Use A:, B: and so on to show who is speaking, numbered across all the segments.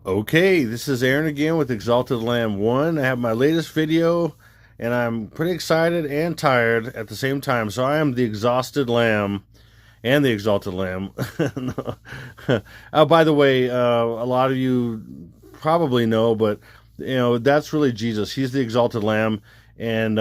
A: Okay, this is Aaron again with Exalted Lamb 1. I have my latest video, and I'm pretty excited and tired at the same time. So I am the Exhausted Lamb and the Exalted Lamb. Oh, by the way, a lot of you probably know, but that's really Jesus. He's the Exalted Lamb, and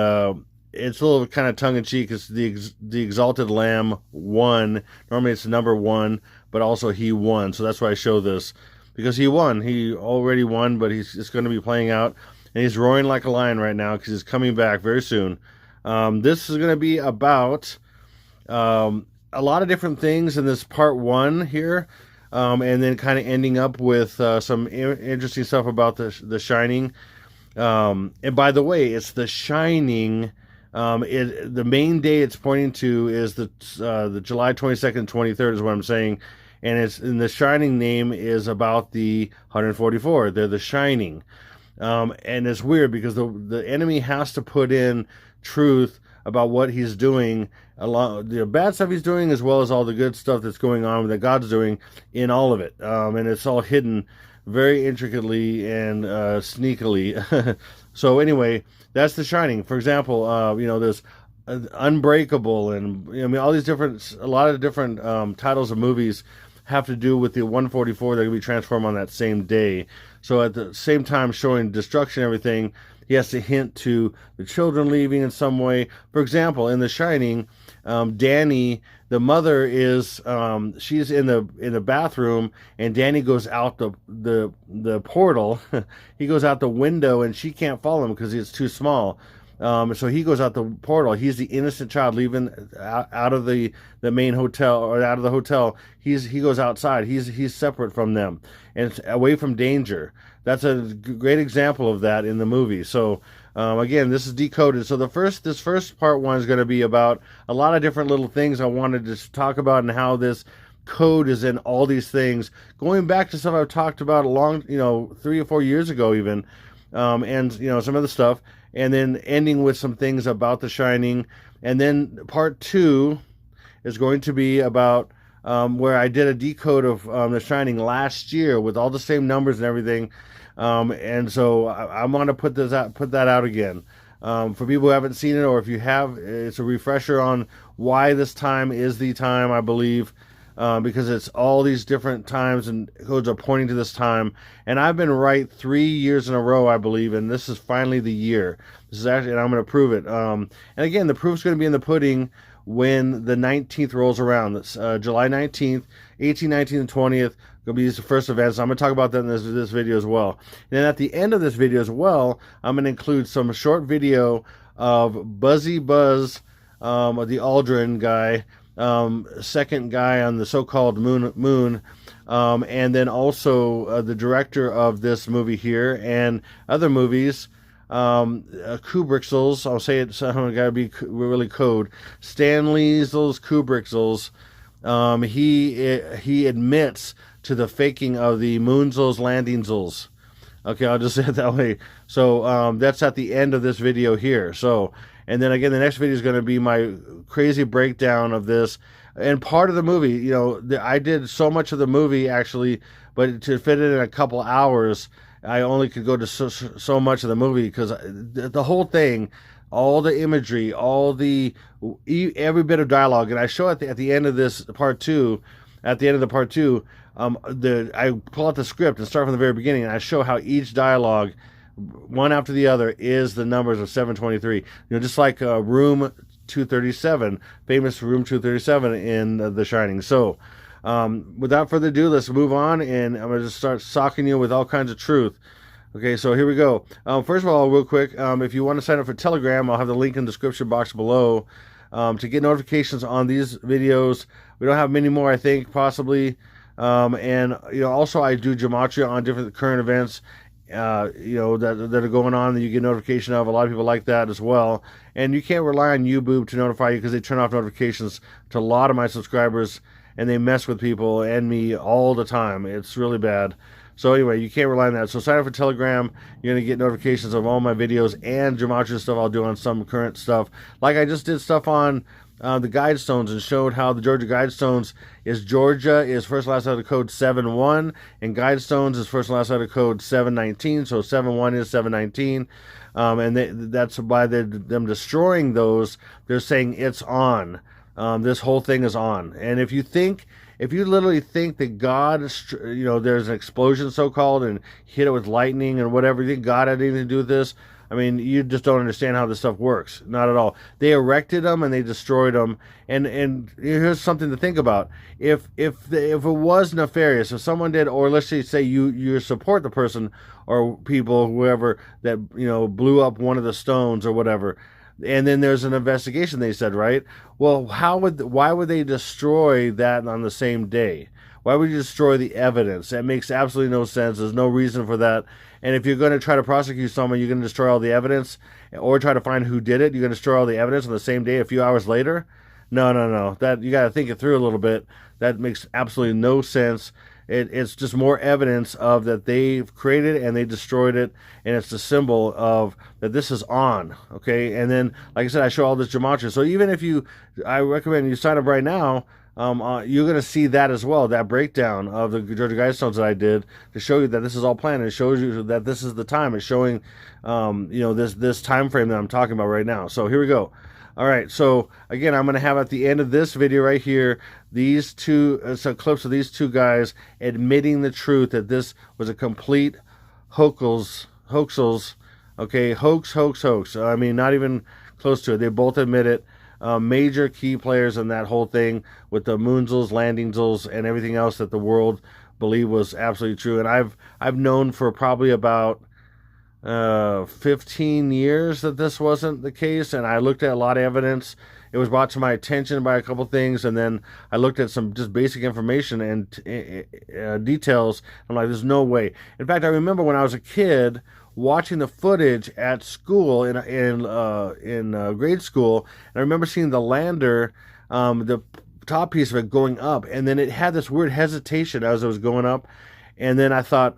A: it's a little kind of tongue-in-cheek. It's the Exalted Lamb 1. Normally it's number 1, but also he won. So that's why I show this. Because he won. He already won, but it's going to be playing out. And he's roaring like a lion right now because he's coming back very soon. This is going to be about a lot of different things in this part 1 here. And then kind of ending up with some interesting stuff about the Shining. And by the way, it's the Shining. The main day it's pointing to is the July 22nd, 23rd is what I'm saying. And the Shining name is about the 144. They're the Shining. And it's weird because the enemy has to put in truth about what he's doing, the bad stuff he's doing, as well as all the good stuff that's going on that God's doing in all of it. And it's all hidden very intricately and sneakily. So anyway, that's the Shining. For example, there's Unbreakable, and all these a lot of different titles of movies have to do with the 144 that can be transformed on that same day. So at the same time showing destruction and everything, he has to hint to the children leaving in some way. For example, in The Shining, Danny, the mother is she's in the bathroom, and Danny goes out the portal. He goes out the window, and she can't follow him because it's too small. So he goes out the portal. He's the innocent child leaving out of the main hotel, or out of the hotel. He goes outside. He's separate from them and away from danger. That's a great example of that in the movie. So again, this is Decoded. So this first part 1 is going to be about a lot of different little things I wanted to talk about, and how this code is in all these things, going back to stuff I've talked about a long, 3 or 4 years ago even, and some other stuff. And then ending with some things about the Shining. And then part 2 is going to be about where I did a decode of the Shining last year with all the same numbers and everything. And so I want to put that out again. For people who haven't seen it, or if you have, it's a refresher on why this time is the time, I believe. Because it's all these different times and codes are pointing to this time. And I've been right 3 years in a row, I believe, and this is finally the year. This is actually, and I'm going to prove it. And again, the proof's going to be in the pudding when the 19th rolls around. That's July 19th, 18th, 19th, and 20th. Going to be the first events. I'm going to talk about that in this video as well. And then at the end of this video as well, I'm going to include some short video of Buzzy Buzz, the Aldrin guy, second guy on the so-called moon, and then also the director of this movie here and other movies, Kubrixels. I'll say it, so I gotta be really code. Stanley's those Kubrixels. He admits to the faking of the moonzels, landingzels. Okay, I'll just say it that way. So that's at the end of this video here. So. And then again, the next video is going to be my crazy breakdown of this. And part of the movie, I did so much of the movie actually, but to fit it in a couple hours, I only could go to so much of the movie, because the whole thing, all the imagery, every bit of dialogue, and I show at the end of this part 2, at the end of the part 2, I pull out the script and start from the very beginning, and I show how each dialogue, one after the other, is the numbers of 723. Just like room 237, famous room 237 in The Shining. So without further ado, let's move on, and I'm going to just start socking you with all kinds of truth. Okay, so here we go. First of all, real quick, if you want to sign up for Telegram, I'll have the link in the description box below to get notifications on these videos. We don't have many more, I think, possibly. And also I do Gematria on different current events that are going on that you get notification of. A lot of people like that as well. And you can't rely on YouTube to notify you, because they turn off notifications to a lot of my subscribers, and they mess with people and me all the time. It's really bad. So anyway, you can't rely on that. So sign up for Telegram. You're going to get notifications of all my videos and Gematria stuff I'll do on some current stuff. Like I just did stuff on the Guidestones and showed how the Georgia Guidestones is Georgia is first and last letter code 7-1, and Guidestones is first and last letter code 719. So 7-1 is 719. And that's by them destroying those. They're saying it's on. This whole thing is on. And if you literally think that God, there's an explosion so-called and hit it with lightning and whatever, you think God had anything to do with this? I mean, you just don't understand how this stuff works. Not at all. They erected them and they destroyed them. And here's something to think about. If it was nefarious, if someone did, or let's say you support the person or people, whoever that blew up one of the stones or whatever, and then there's an investigation, they said, right? Well, why would they destroy that on the same day? Why would you destroy the evidence? That makes absolutely no sense. There's no reason for that. And if you're going to try to prosecute someone, you're going to destroy all the evidence or try to find who did it. You're going to destroy all the evidence on the same day a few hours later? No. That you got to think it through a little bit. That makes absolutely no sense. It's just more evidence of that they've created and they destroyed it, and it's the symbol of that this is on, okay? And then, like I said, I show all this gematria. So even if I recommend you sign up right now, you're going to see that as well, that breakdown of the Georgia Guidestones that I did to show you that this is all planned. It shows you that this is the time. It's showing, this time frame that I'm talking about right now. So here we go. All right, so again, I'm going to have at the end of this video right here, these two, some clips of these two guys admitting the truth that this was a complete hoaxels, okay, hoax. I mean, not even close to it. They both admit it. Major key players in that whole thing with the moonzels, landingzels, and everything else that the world believed was absolutely true. And I've known for probably about 15 years that this wasn't the case, and I looked at a lot of evidence. It was brought to my attention by a couple things, and then I looked at some just basic information and details. I'm like, there's no way. In fact, I remember when I was a kid watching the footage at school in grade school, and I remember seeing the lander, the top piece of it going up, and then it had this weird hesitation as it was going up, and then I thought,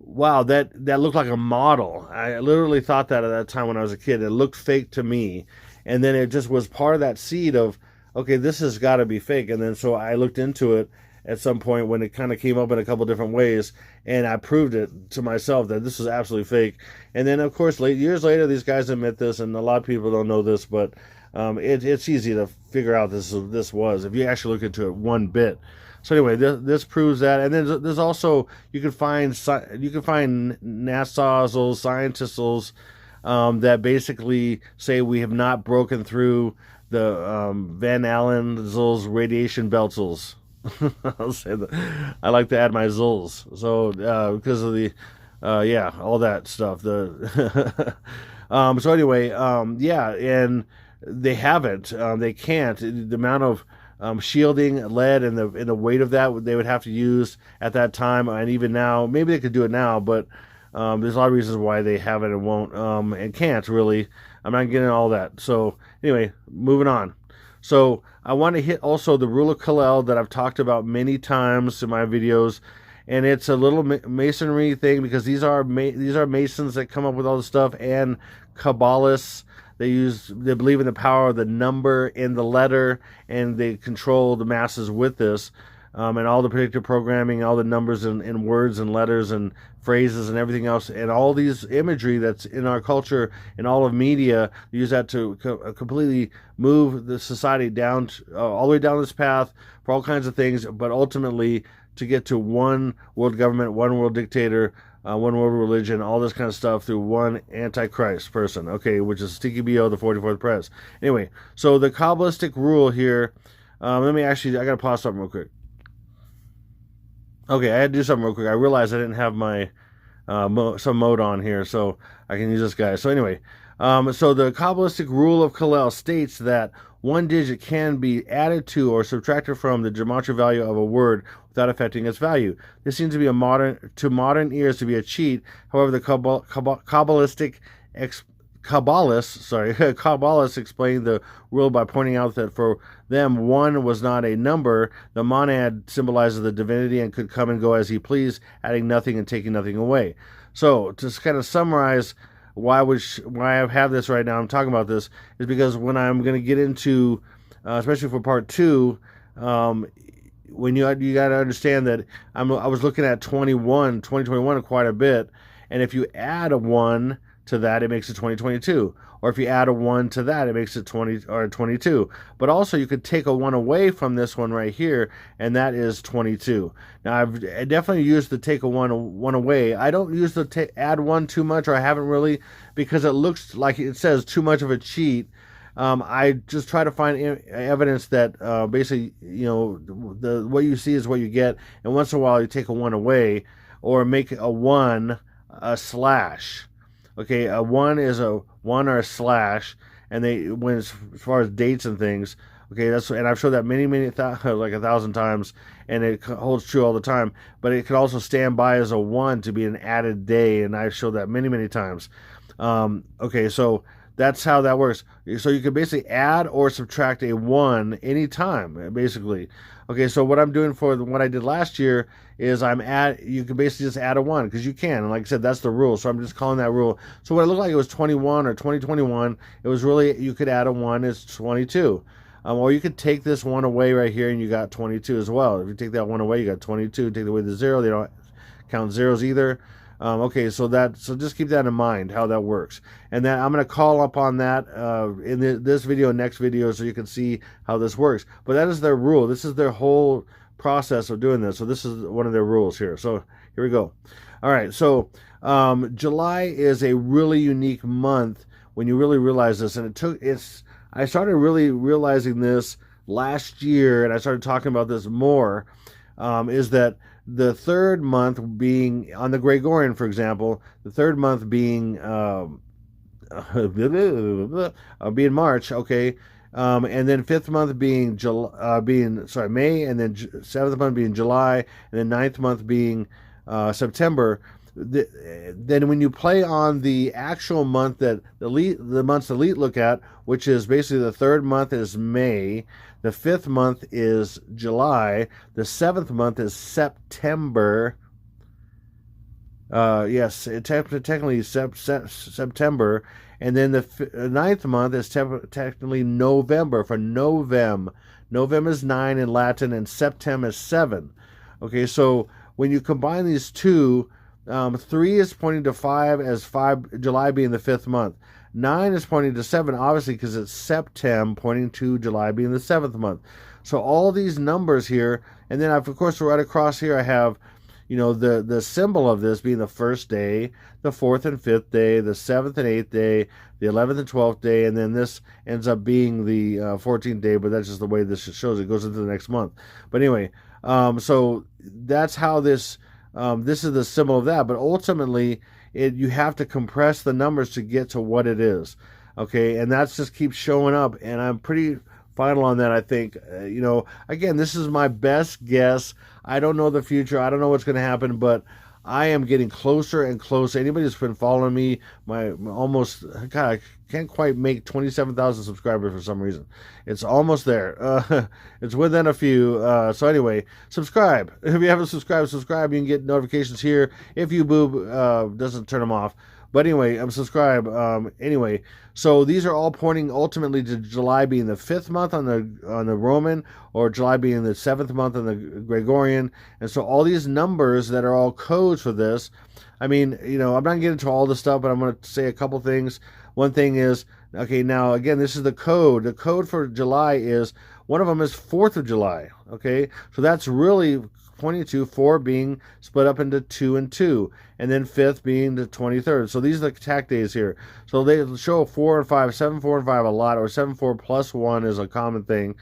A: wow, that looked like a model. I literally thought that at that time when I was a kid. It looked fake to me. And then it just was part of that seed of, okay, this has got to be fake. And then so I looked into it at some point when it kind of came up in a couple different ways, and I proved it to myself that this was absolutely fake. And then, of course, years later, these guys admit this, and a lot of people don't know this, but it's easy to figure out this was, if you actually look into it one bit. So anyway, this proves that, and then there's also you can find NASA's scientists that basically say we have not broken through the Van Allen's radiation belts. I'll say that. I like to add my zils. So because of the all that stuff. So anyway, and they haven't. They can't. The amount of shielding, lead, and the weight of that they would have to use at that time, and even now, maybe they could do it now, but there's a lot of reasons why they haven't and won't and can't really. I'm not getting all that. So anyway, moving on. So I want to hit also the rule of Kalel that I've talked about many times in my videos, and it's a little masonry thing because these are Masons that come up with all this stuff, and Kabbalists. They believe in the power of the number in the letter, and they control the masses with this, and all the predictive programming, all the numbers and words and letters and phrases and everything else, and all these imagery that's in our culture and all of media, use that to completely move the society down all the way down this path for all kinds of things, but ultimately to get to one world government, one world dictator, one world religion, all this kind of stuff through one Antichrist person, okay, which is Sticky B.O., the 44th Press. Anyway, so the Kabbalistic rule here, I got to pause something real quick. Okay, I had to do something real quick. I realized I didn't have my some mode on here, so I can use this guy. So anyway, so the Kabbalistic rule of Kalel states that one digit can be added to or subtracted from the gematria value of a word without affecting its value. This seems to be modern ears to be a cheat. However, the Kabbalistic Kabbalists explained the rule by pointing out that for them, one was not a number. The monad symbolizes the divinity and could come and go as he pleased, adding nothing and taking nothing away. So, to kind of summarize why I have this right now, I'm talking about this, is because when I'm going to get into, especially for part 2, when you got to understand that I was looking at 2021 quite a bit, and if you add a 1 to that, it makes it 2022. Or if you add a 1 to that, it makes it 22. But also, you could take a 1 away from this one right here, and that is 22. Now, I definitely used the take a 1 away. I don't use the add 1 too much, or I haven't really, because it looks like it says too much of a cheat. I just try to find evidence that basically, what you see is what you get, and once in a while you take a 1 away, or make a 1 a slash. Okay, a 1 is a 1 or a slash, and as far as dates and things, okay, and I've showed that many like 1,000 times, and it holds true all the time. But it could also stand by as a 1 to be an added day, and I've showed that many times. Okay, so that's how that works. So you can basically add or subtract a 1 anytime, basically. Okay, so what I'm doing for what I did last year is you can basically just add a 1, because you can. And like I said, that's the rule. So I'm just calling that rule. So what it looked like, it was 21 or 2021. It was really, you could add a 1, it's 22. Or you could take this 1 away right here, and you got 22 as well. If you take that 1 away, you got 22. Take away the 0, they don't count zeros either. Okay, so just keep that in mind, how that works. And then I'm going to call up on that in this video and next video, so you can see how this works. But that is their rule. This is their whole process of doing this. So this is one of their rules here. So here we go. All right, so July is a really unique month when you really realize this. And I started really realizing this last year, and I started talking about this more, is that the third month being, on the Gregorian, for example, the third month being being March, okay, and then fifth month being May, and then seventh month being July, and then ninth month being September. Then when you play on the actual month that the months elite look at, which is basically the third month is May, the fifth month is July, the seventh month is September. Yes, technically September, and then the ninth month is technically November, for Novem. Novem is 9 in Latin, and Septem is 7. Okay, so when you combine these two, 3 is pointing to 5 as July being the fifth month. 9 is pointing to 7, obviously, because it's Septem, pointing to July being the seventh month. So all these numbers here, and then of course right across here I have, the symbol of this being the first day, the fourth and fifth day, the seventh and eighth day, the 11th and 12th day, and then this ends up being the 14th day, but that's just the way this shows. It goes into the next month. But anyway, so that's how this is the symbol of that. But ultimately, you have to compress the numbers to get to what it is. Okay, and that just keeps showing up, and I'm pretty final on that, I think. Again, this is my best guess. I don't know the future. I don't know what's going to happen, but I am getting closer and closer. Anybody who's been following me, I can't quite make 27,000 subscribers for some reason. It's almost there. It's within a few. So anyway, subscribe. If you haven't subscribed. You can get notifications here. If YouTube doesn't turn them off. But anyway, subscribe. Anyway, so these are all pointing ultimately to July being the fifth month on the Roman, or July being the seventh month on the Gregorian. And so all these numbers that are all codes for this. I mean, I'm not getting into all this stuff, but I'm going to say a couple things. One thing is, okay, now again, this is the code. The code for July is, one of them is 4th of July. Okay, so that's really pointing to 4 being split up into 2 and 2, and then 5th being the 23rd. So these are the attack days here. So they show 4 and 5, 7, 4, and 5 a lot, or 7, 4 plus 1 is a common thing.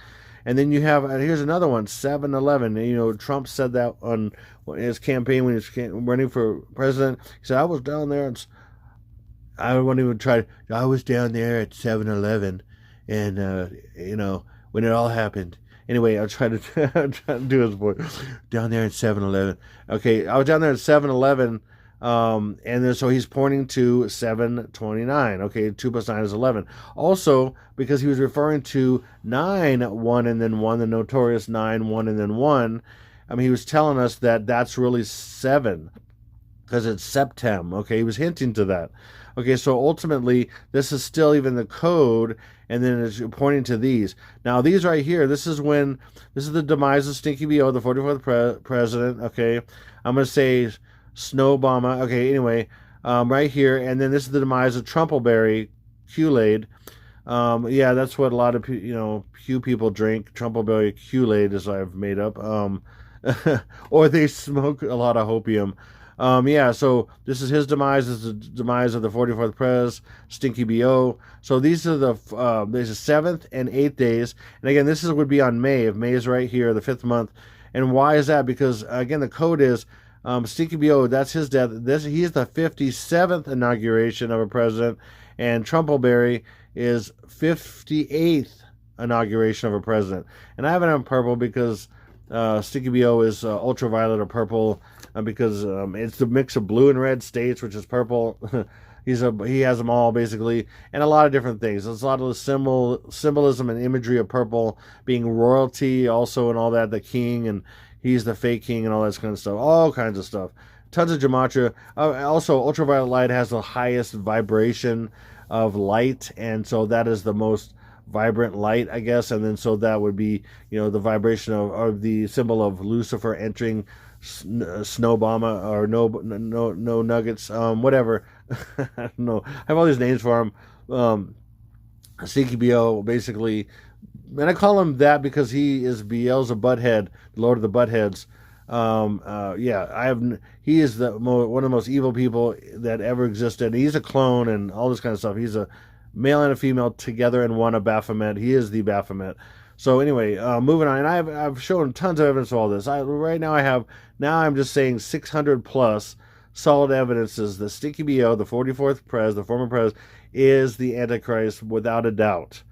A: And then you have, and here's another one, 7, 11. Trump said that on his campaign when he was running for president. He said, I was down there, and I won't even try. I was down there at 7-Eleven, and when it all happened. Anyway, I'll try to do his voice. Down there at 7-Eleven. Okay, I was down there at 7-Eleven And then so he's pointing to 729. Okay, 2 plus 9 is 11. Also, because he was referring to 9, 1, and then 1, the notorious 9, 1, and then 1, I mean, he was telling us that that's really 7 because it's Septem. Okay, he was hinting to that. Okay, so ultimately, this is still even the code, and then it's pointing to these. Now, these right here, this is the demise of Stinky BO, the 44th president. Okay, I'm going to say Snow Obama. Okay, anyway, right here, and then this is the demise of Trumpleberry Kool-Aid. Yeah, that's what a lot of Pew people drink. Trumpleberry Kool-Aid, as I've made up. Or they smoke a lot of opium. Yeah, so this is his demise. This is the demise of the 44th Prez, Stinky BO. So these are the 7th and 8th days. And again, this would be on May. If May is right here, the 5th month. And why is that? Because, again, the code is Stinky BO, that's his death. He is the 57th inauguration of a president. And Trumpleberry is 58th inauguration of a president. And I have it on purple because Stinky BO is ultraviolet or purple. Because it's the mix of blue and red states, which is purple. He has them all basically, and a lot of different things. There's a lot of the symbolism and imagery of purple being royalty, also, and all that. The king, and he's the fake king, and all that kind of stuff. All kinds of stuff. Tons of gematria. Also, ultraviolet light has the highest vibration of light, and so that is the most vibrant light, I guess. And then so that would be the vibration of the symbol of Lucifer entering Snow Obama, or no nuggets, whatever. I don't know. I have all these names for him. Stinky BO, basically, and I call him that because he is Beelzebub Butthead, the Lord of the Buttheads. Yeah, he is one of the most evil people that ever existed. He's a clone and all this kind of stuff. He's a male and a female together in one, a Baphomet. He is the Baphomet. So anyway, moving on, and I've shown tons of evidence of all this. Right now I'm just saying 600 plus solid evidences that Stinky BO, the 44th Prez, the former Prez, is the Antichrist without a doubt.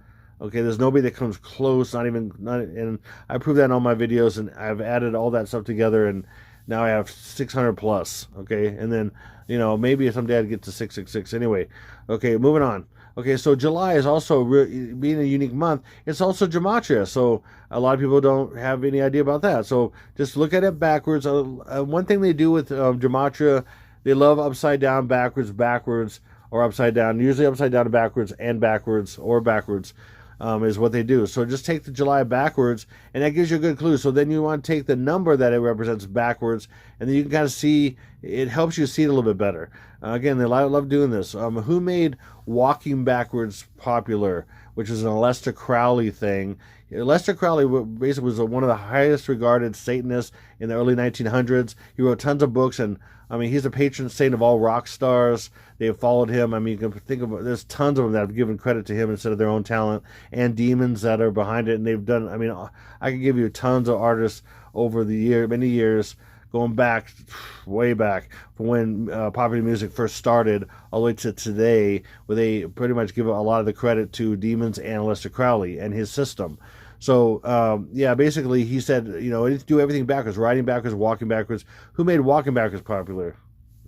A: Okay, there's nobody that comes close, and I prove that in all my videos, and I've added all that stuff together, and now I have 600 plus. Okay, and then maybe someday I'd get to 666. Anyway, okay, moving on. Okay, so July is also, being a unique month, it's also Gematria, so a lot of people don't have any idea about that. So just look at it backwards. One thing they do with Gematria, they love upside down, backwards, or upside down. Usually upside down to backwards, and backwards, or backwards is what they do. So just take the July backwards, and that gives you a good clue. So then you want to take the number that it represents backwards, and then you can kind of see, it helps you see it a little bit better. Again, they love doing this. Who made walking backwards popular, which is an Aleister Crowley thing? Aleister Crowley basically was one of the highest regarded Satanists in the early 1900s. He wrote tons of books, and he's the patron saint of all rock stars. They have followed him. You can think of, there's tons of them that have given credit to him instead of their own talent, and demons that are behind it. And they've done, I can give you tons of artists over the many years, going back, way back, from when popular music first started, all the way to today, where they pretty much give a lot of the credit to demons and Aleister Crowley and his system. So, yeah, basically he said, do everything backwards, riding backwards, walking backwards. Who made walking backwards popular?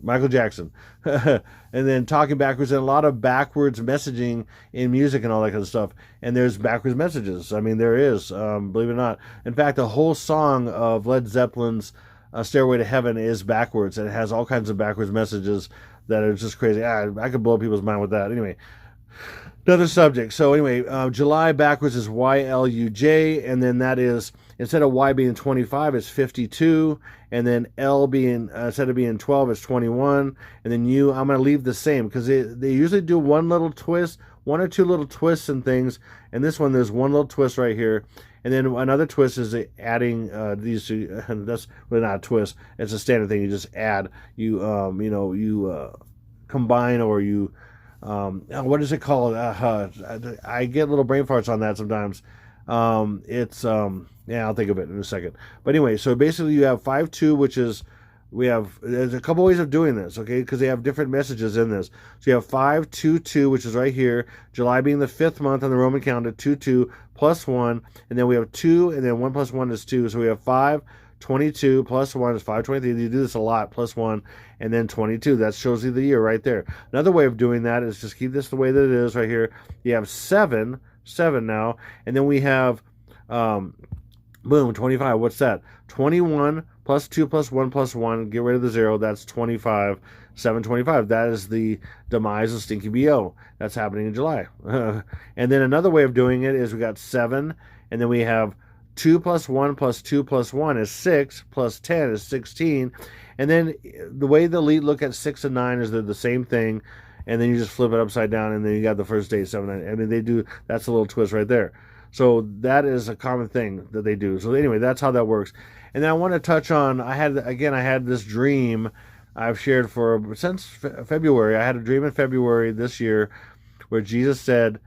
A: Michael Jackson. And then talking backwards, and a lot of backwards messaging in music and all that kind of stuff. And there's backwards messages. There is, believe it or not. In fact, the whole song of Led Zeppelin's Stairway to Heaven is backwards, and it has all kinds of backwards messages that are just crazy. I could blow people's mind with that. Anyway, another subject. So anyway, July backwards is YLUJ, and then that is, instead of Y being 25, it's 52, and then L being, instead of being 12, it's 21, and then U, I'm going to leave the same, because they usually do one or two little twists and things, and this one, there's one little twist right here, and then another twist is adding these two, and that's really not a twist, it's a standard thing, you just add, you combine, or you, what is it called? I get little brain farts on that sometimes. Yeah, I'll think of it in a second. But anyway, so basically you have 5-2, which is, there's a couple ways of doing this, okay, because they have different messages in this. So you have 5-2-2, which is right here, July being the 5th month on the Roman calendar, 2-2 plus 1, and then we have 2, and then 1 plus 1 is 2, so we have 5, 22 plus 1 is 523. You do this a lot, plus 1, and then 22. That shows you the year right there. Another way of doing that is just keep this the way that it is right here. You have 7 now, and then we have, boom, 25. What's that? 21 plus 2 plus 1 plus 1. Get rid of the 0. That's 25. 725. That is the demise of Stinky BO. That's happening in July. And then another way of doing it is we got 7, and then we have 2 plus 1 plus 2 plus 1 is 6, plus 10 is 16. And then the way the elite look at 6 and 9 is they're the same thing, and then you just flip it upside down, and then you got the first day, 7, 9. I mean, they do, that's a little twist right there. So that is a common thing that they do. So anyway, that's how that works. And then I want to touch on, I had this dream I've shared since February. I had a dream in February this year where Jesus said,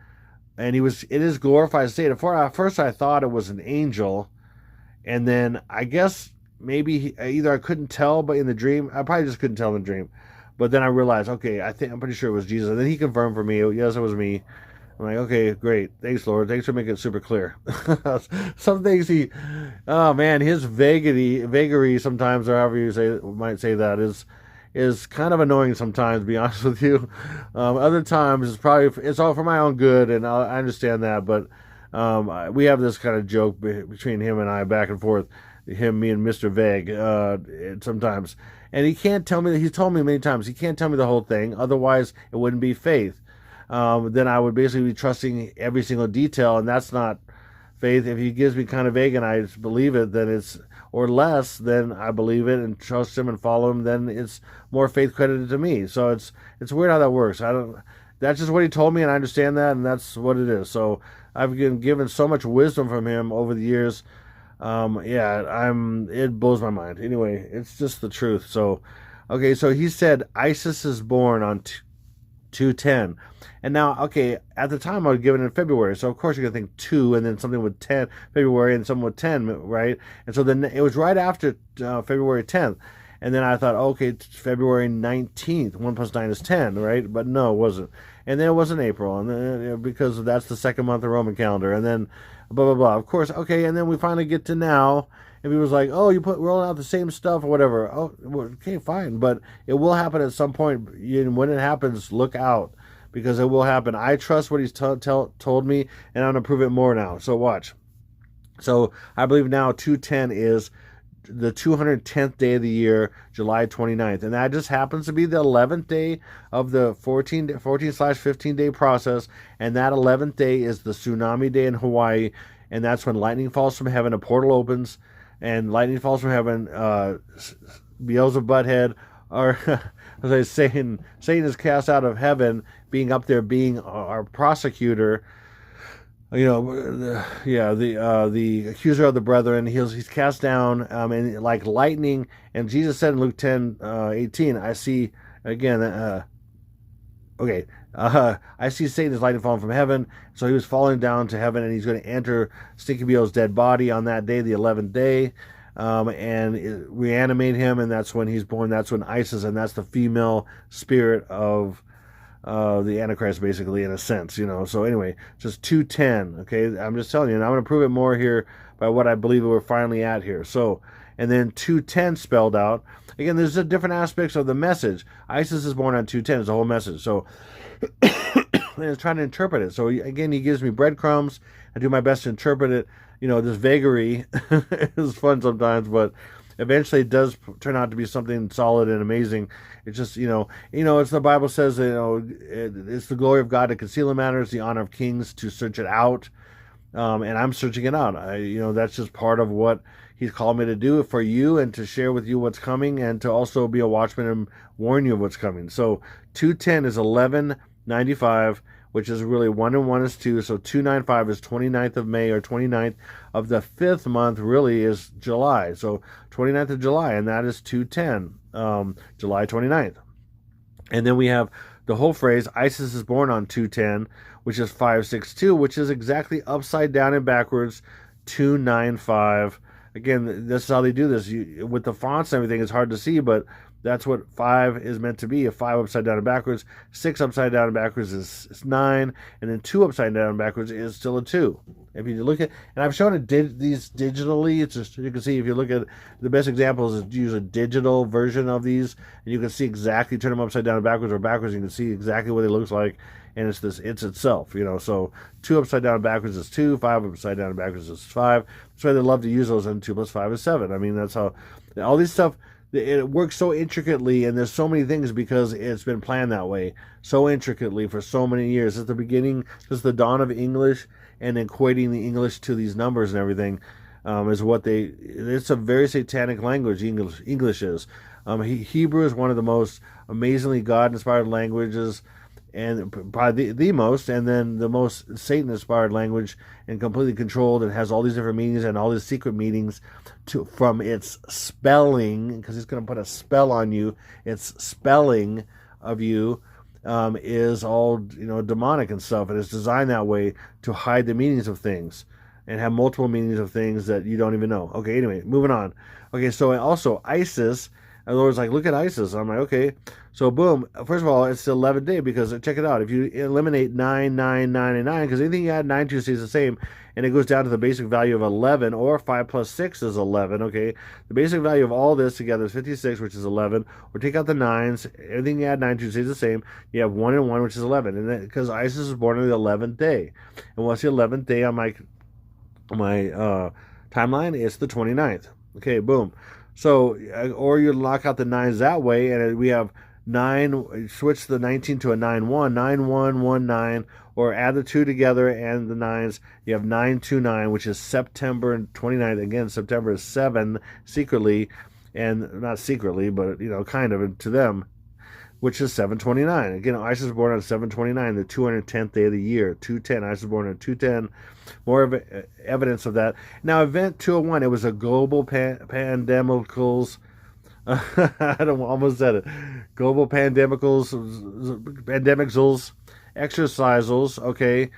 A: and he was in his glorified state. At first I thought it was an angel, and then I guess maybe either I couldn't tell, but in the dream, I probably just couldn't tell in the dream. But then I realized, okay, I'm pretty sure it was Jesus. And then he confirmed for me, yes, it was me. I'm like, okay, great. Thanks, Lord. Thanks for making it super clear. Some things oh man, his vagary sometimes, or however you might say that, is kind of annoying sometimes, to be honest with you. Other times, it's all for my own good, and I understand that. But we have this kind of joke between him and I, back and forth, me and Mr. Vague, sometimes. And he can't tell me, he's told me many times, he can't tell me the whole thing, otherwise it wouldn't be faith. Then I would basically be trusting every single detail, and that's not faith. If he gives me kind of vague and I believe it, then it's, or less, then I believe it and trust him and follow him, then it's more faith credited to me. So it's weird how that works. That's just what he told me, and I understand that, and that's what it is. So I've been given so much wisdom from him over the years. It blows my mind. Anyway, it's just the truth. So, okay, so he said ISIS is born on 2/10. And now, okay, at the time I was given it in February, so of course you're going to think 2 and then something with 10, February, and something with 10, right? And so then it was right after February 10th. And then I thought, okay, it's February 19th, 1 plus 9 is 10, right? But no, it wasn't. And then it wasn't April, and then, because that's the second month of Roman calendar, and then blah, blah, blah. Of course, okay, and then we finally get to now, and people's like, oh, you rolling out the same stuff or whatever. Oh, okay, fine, but it will happen at some point. When it happens, look out, because it will happen. I trust what he's told me, and I'm going to prove it more now. So watch. So I believe now 210 is the 210th day of the year, July 29th. And that just happens to be the 11th day of the 14/15 day process. And that 11th day is the tsunami day in Hawaii. And that's when lightning falls from heaven, a portal opens, and lightning falls from heaven. Beelzebub Butthead, or as I say, Satan is cast out of heaven, being up there, being our prosecutor. The accuser of the brethren. He's cast down, and like lightning. And Jesus said in Luke 10:18, I see again. I see Satan as lightning falling from heaven. So he was falling down to heaven, and he's going to enter Stinky Beo's dead body on that day, the 11th day, and reanimate him. And that's when he's born. That's when Isis, and that's the female spirit of the Antichrist, basically, in a sense, So anyway, just 210, okay? I'm just telling you, and I'm going to prove it more here by what I believe we're finally at here. So, and then 210 spelled out. Again, there's different aspects of the message. ISIS is born on 210 is the whole message. So, and it's trying to interpret it. So, again, he gives me breadcrumbs. I do my best to interpret it. This vagary is fun sometimes, but eventually it does turn out to be something solid and amazing. It's just, it's the Bible says, it's the glory of God to conceal a matter. It's the honor of kings to search it out. And I'm searching it out. That's just part of what he's called me to do for you, and to share with you what's coming, and to also be a watchman and warn you of what's coming. So 210 is 1195, which is really 1 and 1 is 2. So 295 is 29th of May, or 29th of the 5th month, really is July. So 29th of July, and that is 210, July 29th. And then we have the whole phrase, ISIS is born on 210, which is 562, which is exactly upside down and backwards, 295. Again, this is how they do this. With the fonts and everything, it's hard to see, but That's what 5 is meant to be. If 5 upside down and backwards, 6 upside down and backwards is 9, and then 2 upside down and backwards is still a 2. If you look at, and I've shown these digitally, it's just, you can see if you look at the best examples is use a digital version of these, and you can see exactly, turn them upside down and backwards or backwards, you can see exactly what it looks like, and it's itself, so 2 upside down and backwards is 2, 5 upside down and backwards is 5. That's why they love to use those, and 2 plus 5 is 7. I mean, that's how, all these stuff, it works so intricately, and there's so many things because it's been planned that way so intricately for so many years. At the beginning, since the dawn of English, and equating the English to these numbers and everything is what it's a very satanic language, English is. Hebrew is one of the most amazingly God-inspired languages, and probably the most, and then the most Satan-inspired language, and completely controlled, and has all these different meanings and all these secret meanings from its spelling, because he's going to put a spell on you. Its spelling of you is all demonic and stuff, and it's designed that way to hide the meanings of things and have multiple meanings of things that you don't even know. Okay, anyway, moving on. Okay, so also ISIS. In other words, like, look at ISIS. I'm like, okay. So, boom. First of all, it's the 11th day, because check it out. If you eliminate 9, 9, 9, and 9, because anything you add 9 to stays the same, and it goes down to the basic value of 11, or 5 plus 6 is 11, okay? The basic value of all this together is 56, which is 11. Or take out the 9s. Everything you add 9 to stays the same. You have 1 and 1, which is 11. And then, because ISIS was born on the 11th day. And what's the 11th day on my timeline? It's the 29th. Okay, boom. So, or you lock out the 9s that way, and we have 9, switch the 19 to a 9-1, 9-1-1-9, or add the 2 together and the 9s, you have 929, which is September 29th. Again, September is 7 secretly, and not secretly, but, kind of to them, which is 729. Again, ISIS was born on 729, the 210th day of the year, 210. ISIS was born on 210. More of evidence of that. Now, Event 201, it was a global pandemicals. I almost said it. Global pandemicals, exercisals, okay,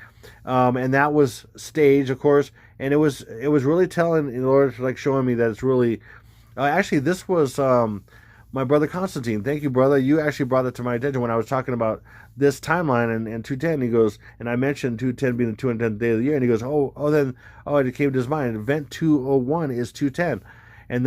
A: and that was staged, of course, and it was really telling, in order to showing me that it's really. Actually, this was my brother Constantine. Thank you, brother. You actually brought that to my attention when I was talking about this timeline and 210. He goes, and I mentioned 210 being the 210th day of the year, and he goes, it came to his mind. Event 201 is 210, and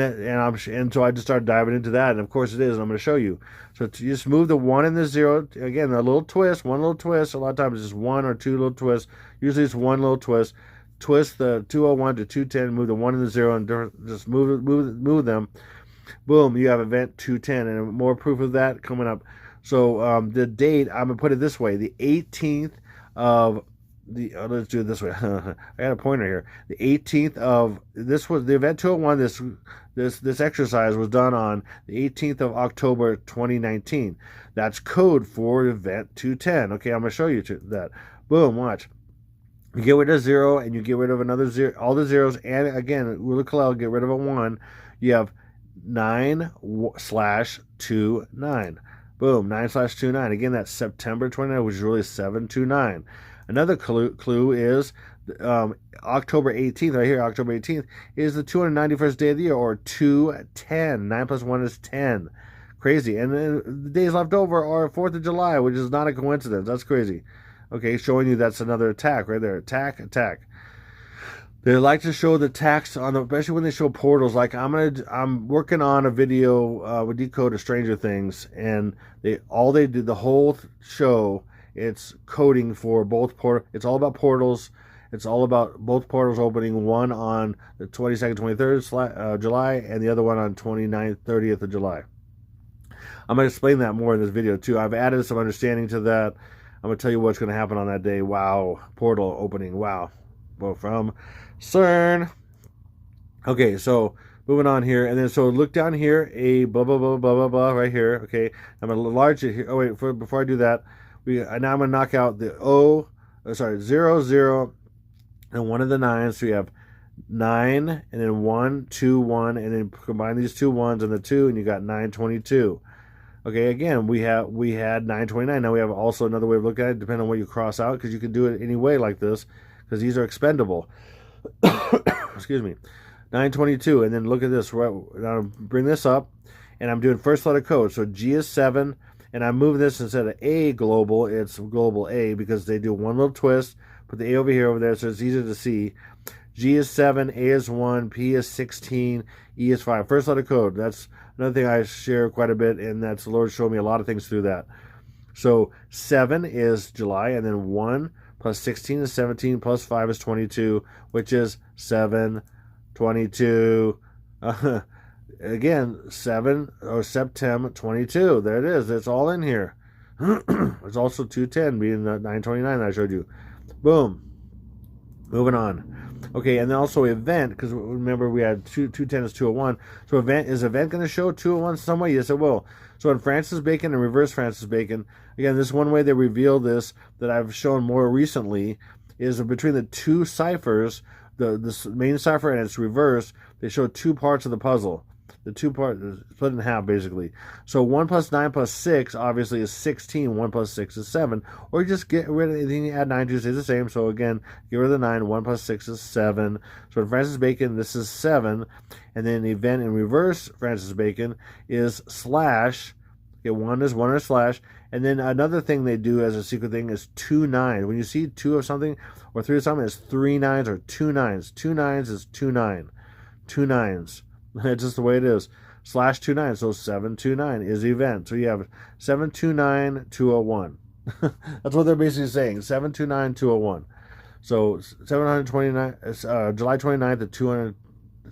A: so I just started diving into that, and of course it is. And I'm going to show you. So you just move the 1 and the 0 again. A little twist, one little twist. A lot of times it's just 1 or 2 little twists. Usually it's 1 little twist. Twist the 201 to 210. Move the 1 and the 0, and just move them. Boom, you have event 210, and more proof of that coming up. So the date, I'm going to put it this way, the 18th of the, let's do it this way. I got a pointer here. The 18th of, this was the event 201, this exercise was done on the 18th of October 2019. That's code for event 210. Okay, I'm going to show you that. Boom, watch. You get rid of 0, and you get rid of another 0, all the zeros, and again, rule of Kalel, get rid of a 1. You have 9/29. Boom, 9/29. Again, that's September 29, which is really 729. Another clue is October 18th, right here, October 18th, is the 291st day of the year, or 210. 9 plus 1 is 10. Crazy. And then the days left over are 4th of July, which is not a coincidence. That's crazy. Okay, showing you that's another attack right there. Attack. They like to show the attacks on especially when they show portals. Like I'm working on a video with Decoded Stranger Things, and they do the whole show. It's coding for both It's all about portals. It's all about both portals opening. One on the 22nd, 23rd July, and the other one on 29th, 30th of July. I'm going to explain that more in this video too. I've added some understanding to that. I'm going to tell you what's going to happen on that day. Wow, portal opening. Wow. Well, from CERN. Okay, so moving on here, and then so look down here, a blah blah blah blah blah blah right here. Okay, I'm gonna enlarge it here. Oh wait, before I do that, now I'm gonna knock out the 0, 0, and one of the 9s. So you have 9, and then 1, 2, 1, and then combine these 2 1s and the 2, and you got 922. Okay, again, we had 929. Now we have also another way of looking at it, depending on what you cross out, because you can do it any way like this, because these are expendable. Excuse me. 922, and then look at this. Right now, bring this up, and I'm doing first letter code. So G is 7, and I'm moving this instead of A global, it's global A because they do one little twist. Put the A over there, so it's easier to see. G is 7, A is 1, P is 16, E is 5. First letter code. That's another thing I share quite a bit, and that's the Lord showed me a lot of things through that. So 7 is July, and then 1 plus 16 is 17, plus 5 is 22, which is 7, 22. Again, 7 or September 22. There it is. It's all in here. It's also 210 being the 929 that I showed you. Boom. Moving on. Okay, and then also event, because remember we had 210 is 201. So is event going to show 201 some way? Yes, it will. So in Francis Bacon and reverse Francis Bacon, again, this is one way they reveal this that I've shown more recently, is between the two ciphers, the main cipher and its reverse, they show two parts of the puzzle. The two parts split in half, basically. So 1 plus 9 plus 6 obviously is 16. 1 plus 6 is 7. Or you just get rid of anything you add 9 to stays the same. So again, get rid of the 9. 1 plus 6 is 7. So in Francis Bacon, this is 7. And then event in reverse Francis Bacon is slash. Okay, 1 is 1 or slash. And then another thing they do as a secret thing is 2 9. When you see 2 of something or 3 of something, it's 3 9s or 2 9s. 2 9s is 2 9. 2 9s. It's just the way it is. Slash 29. So 729 is event. So you have 729 201. That's what they're basically saying. 729 201. So 729 July 29th at 200.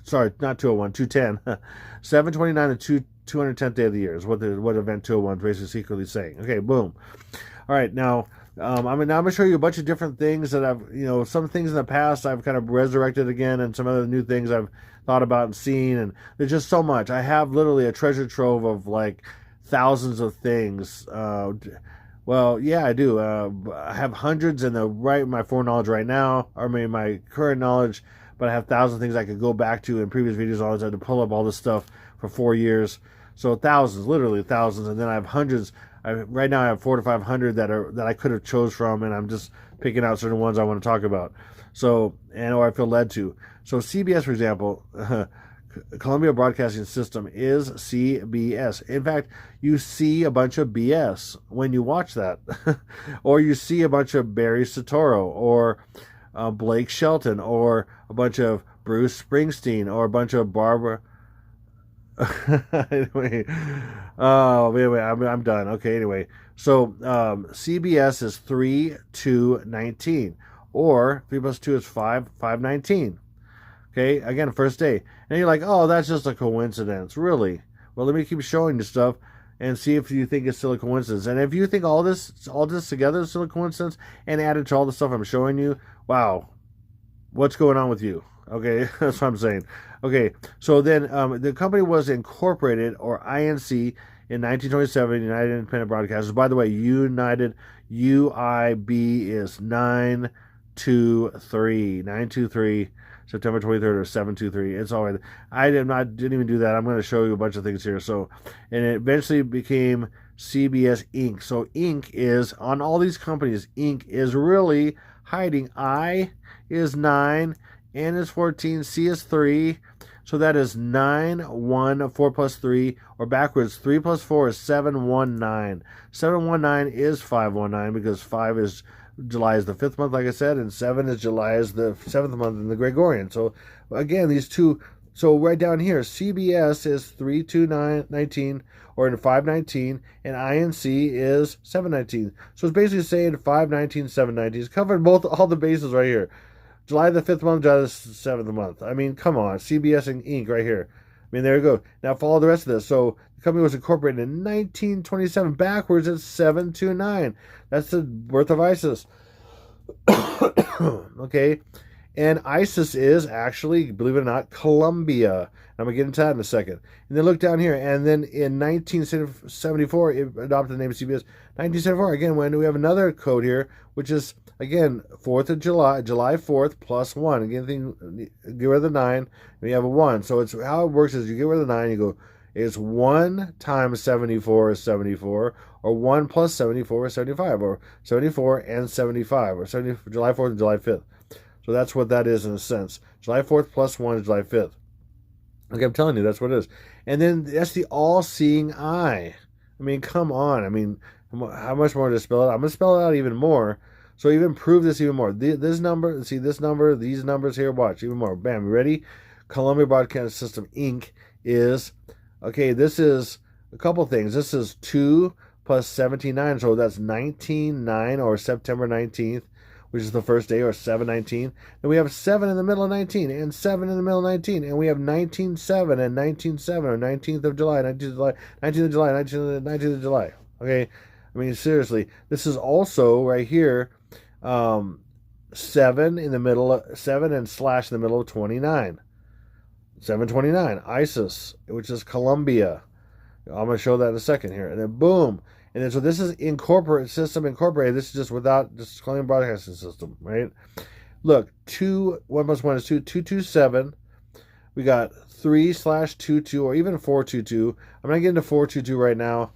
A: Sorry, not 201. 210. 729 the 210th day of the year is what event 201 is basically secretly saying. Okay, boom. All right, now I'm gonna show you a bunch of different things that I've, some things in the past I've kind of resurrected again, and some other new things I've thought about and seen, and there's just so much. I have literally a treasure trove of like thousands of things. Well, yeah, I do. I have hundreds in my foreknowledge right now, or maybe my current knowledge, but I have thousands of things I could go back to in previous videos. I always had to pull up all this stuff for 4 years. So thousands, literally thousands, and then I have hundreds. Right now I have 400 to 500 that I could have chose from, and I'm just picking out certain ones I want to talk about. So, or I feel led to. So CBS, for example, Columbia Broadcasting System is CBS. In fact, you see a bunch of BS when you watch that, or you see a bunch of Barry Soetoro, or Blake Shelton, or a bunch of Bruce Springsteen, or a bunch of Barbara. Anyway, I'm done. Okay, anyway, so CBS is 3 2 19, or 3 plus 2 is 5 5 19. Okay, again, first day, and you're like, oh, that's just a coincidence, really? Well, let me keep showing you stuff and see if you think it's still a coincidence. And if you think all this together is still a coincidence, and added to all the stuff I'm showing you, wow, what's going on with you? Okay, that's what I'm saying. Okay, so then the company was incorporated, or INC, in 1927, United Independent Broadcasters. By the way, United, UIB is 923, September 23rd, or 723. It's all right. I didn't even do that. I'm going to show you a bunch of things here. So, and it eventually became CBS Inc. So Inc. is, on all these companies, Inc. is really hiding. I is 9, N is 14, C is 3. So that is 9, 1, 4 plus 3, or backwards, 3 plus 4 is 719. 719 is 519 because 5 is July is the 5th month, like I said, and 7 is July is the 7th month in the Gregorian. So again, these two, so right down here, CBS is 32919 or in 519, and INC is 719. So it's basically saying 519, 719. It's covered all the bases right here. July the 5th month, July the 7th month. I mean, come on. CBS and Inc. right here. I mean, there you go. Now follow the rest of this. So the company was incorporated in 1927. Backwards, it's 729. That's the birth of ISIS. Okay. And ISIS is actually, believe it or not, Colombia. I'm going to get into that in a second. And then look down here. And then in 1974, it adopted the name of CBS. 1974, again, when we have another code here, which is, again, 4th of July, July 4th plus 1. Again, get rid of the 9, and you have a 1. So it's how it works is you get rid of the 9, you go, is 1 times 74 is 74, or 1 plus 74 is 75, or 74 and 75, or July 4th and July 5th. So that's what that is in a sense. July 4th plus 1 is July 5th. Like I'm telling you, that's what it is. And then that's the all-seeing eye. I mean, come on. I mean, how much more to spell it out? I'm going to spell it out even more. So even prove this even more. This number, see this number, these numbers here, watch even more. Bam, you ready? Columbia Broadcast System Inc. is, okay, this is a couple things. This is 2 plus 17/9, so that's 19/9 or September 19th, which is the first day, or 7/19. Then we have 7 in the middle of 19, and 7 in the middle of 19, and we have 19/7 and 19/7, or 19th of July, 19th of July, 19th of July, 19th of July. Okay, I mean, seriously, this is also right here, 7 in the middle, 7 and slash in the middle of 29. 7/29, ISIS, which is Colombia. I'm going to show that in a second here. And then boom. And then so this is system incorporated. This is just without this Columbia Broadcasting System, right? Look, 1 plus 1 is 2, 227. We got 3/22 or even 422. I'm going to get into 422 right now.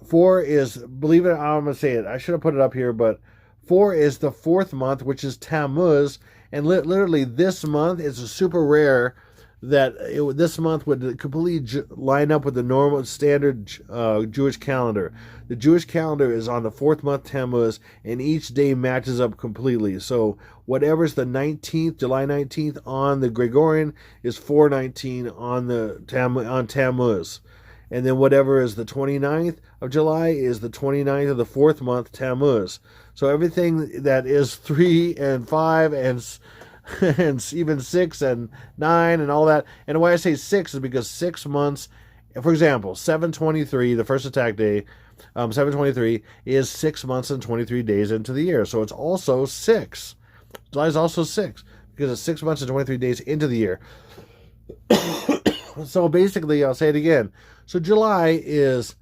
A: 4 is, believe it or not, I'm going to say it. I should have put it up here, but 4 is the 4th month, which is Tammuz. And literally this month is super rare that this month would completely line up with the normal standard Jewish calendar. The Jewish calendar is on the 4th month Tammuz, and each day matches up completely. So whatever's the 19th, July 19th on the Gregorian is 4/19 on the Tammuz. And then whatever is the 29th of July is the 29th of the 4th month Tammuz. So everything that is 3 and 5 and even 6 and 9 and all that. And why I say 6 is because 6 months, for example, 7/23, the first attack day, 7/23 is 6 months and 23 days into the year. So it's also 6. July is also 6 because it's 6 months and 23 days into the year. So basically, I'll say it again. So July is,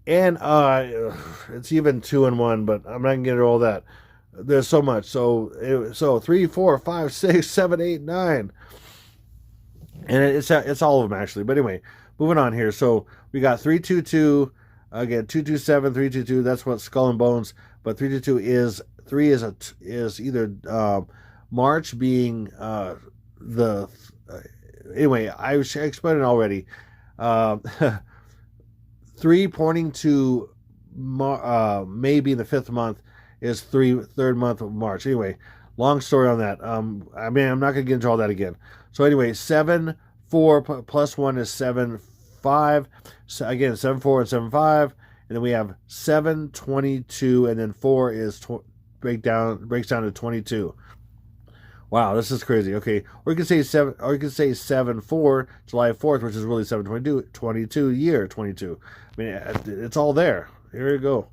A: and it's even 2 and 1, but I'm not going to get into all that. There's so much. So 3, 4, 5, 6, 7, 8, 9. And it's all of them, actually. But anyway, moving on here. So we got 322, again, 227, 322. That's what Skull and Bones. But 322 is, 3 is either March being anyway, I explained it already. 3 pointing to May being the 5th month is 3rd month of March. Anyway, long story on that. I mean, I'm not going to get into all that again. So anyway, 7, 4 plus 1 is 7, 5. So again, 7, 4 and 7, 5. And then we have 7, 22, and then 4 is breaks down to 22. Wow, this is crazy. Okay, or you can say 7, or you can say 7/4, July 4th, which is really 7/22, year 22. I mean, it's all there. Here you go.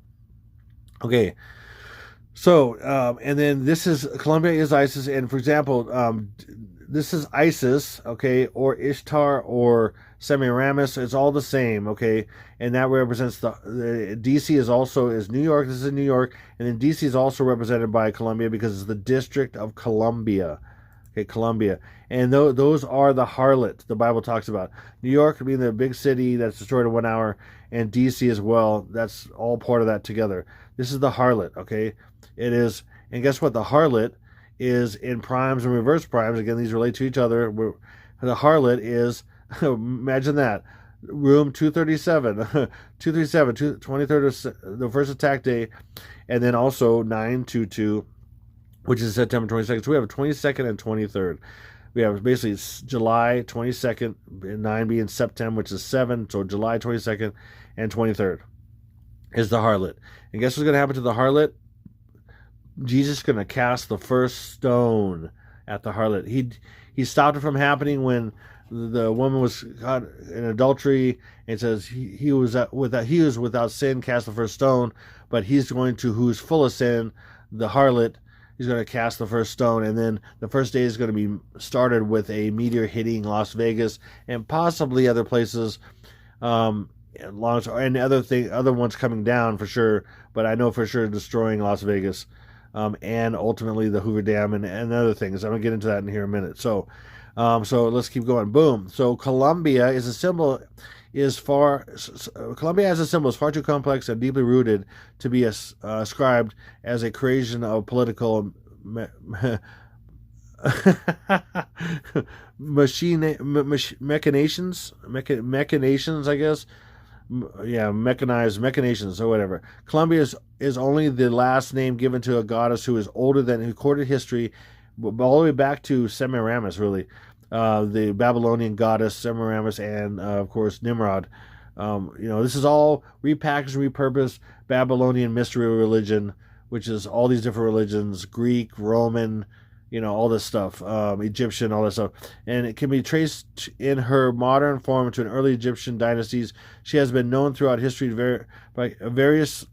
A: Okay, so and then this is Columbia is ISIS, and for example, this is ISIS, okay, or Ishtar or Semiramis. It's all the same, okay, and that represents the DC is New York. This is New York, and then DC is also represented by Columbia because it's the District of Columbia, okay, Columbia, and those are the harlot the Bible talks about. New York being the big city that's destroyed in 1 hour, and DC as well. That's all part of that together. This is the harlot, okay. It is, and guess what? The harlot is in primes and reverse primes. Again, these relate to each other. The harlot is, imagine that, room 237, 237, 23rd, the first attack day, and then also 9/22, which is September 22nd. So we have 22nd and 23rd. We have basically July 22nd, 9 being September, which is 7, so July 22nd and 23rd is the harlot. And guess what's going to happen to the harlot? Jesus is going to cast the first stone at the harlot. He stopped it from happening when the woman was caught in adultery, and it says he was without sin, cast the first stone. But he's going to, who's full of sin, the harlot, he's going to cast the first stone, and then the first day is going to be started with a meteor hitting Las Vegas and possibly other places, and other ones coming down for sure. But I know for sure destroying Las Vegas. And ultimately the Hoover Dam and other things. I'm going to get into that in here in a minute. So let's keep going. Boom. So Columbia is a symbol Columbia as a symbol is far too complex and deeply rooted to be ascribed as a creation of political machinations, I guess. Yeah, mechanized machinations or whatever. Columbia is only the last name given to a goddess who is older than recorded history, all the way back to Semiramis, really, the Babylonian goddess Semiramis, and of course Nimrod. This is all repackaged, repurposed Babylonian mystery religion, which is all these different religions: Greek, Roman, all this stuff, Egyptian, all this stuff. And it can be traced in her modern form to an early Egyptian dynasties. She has been known throughout history by variously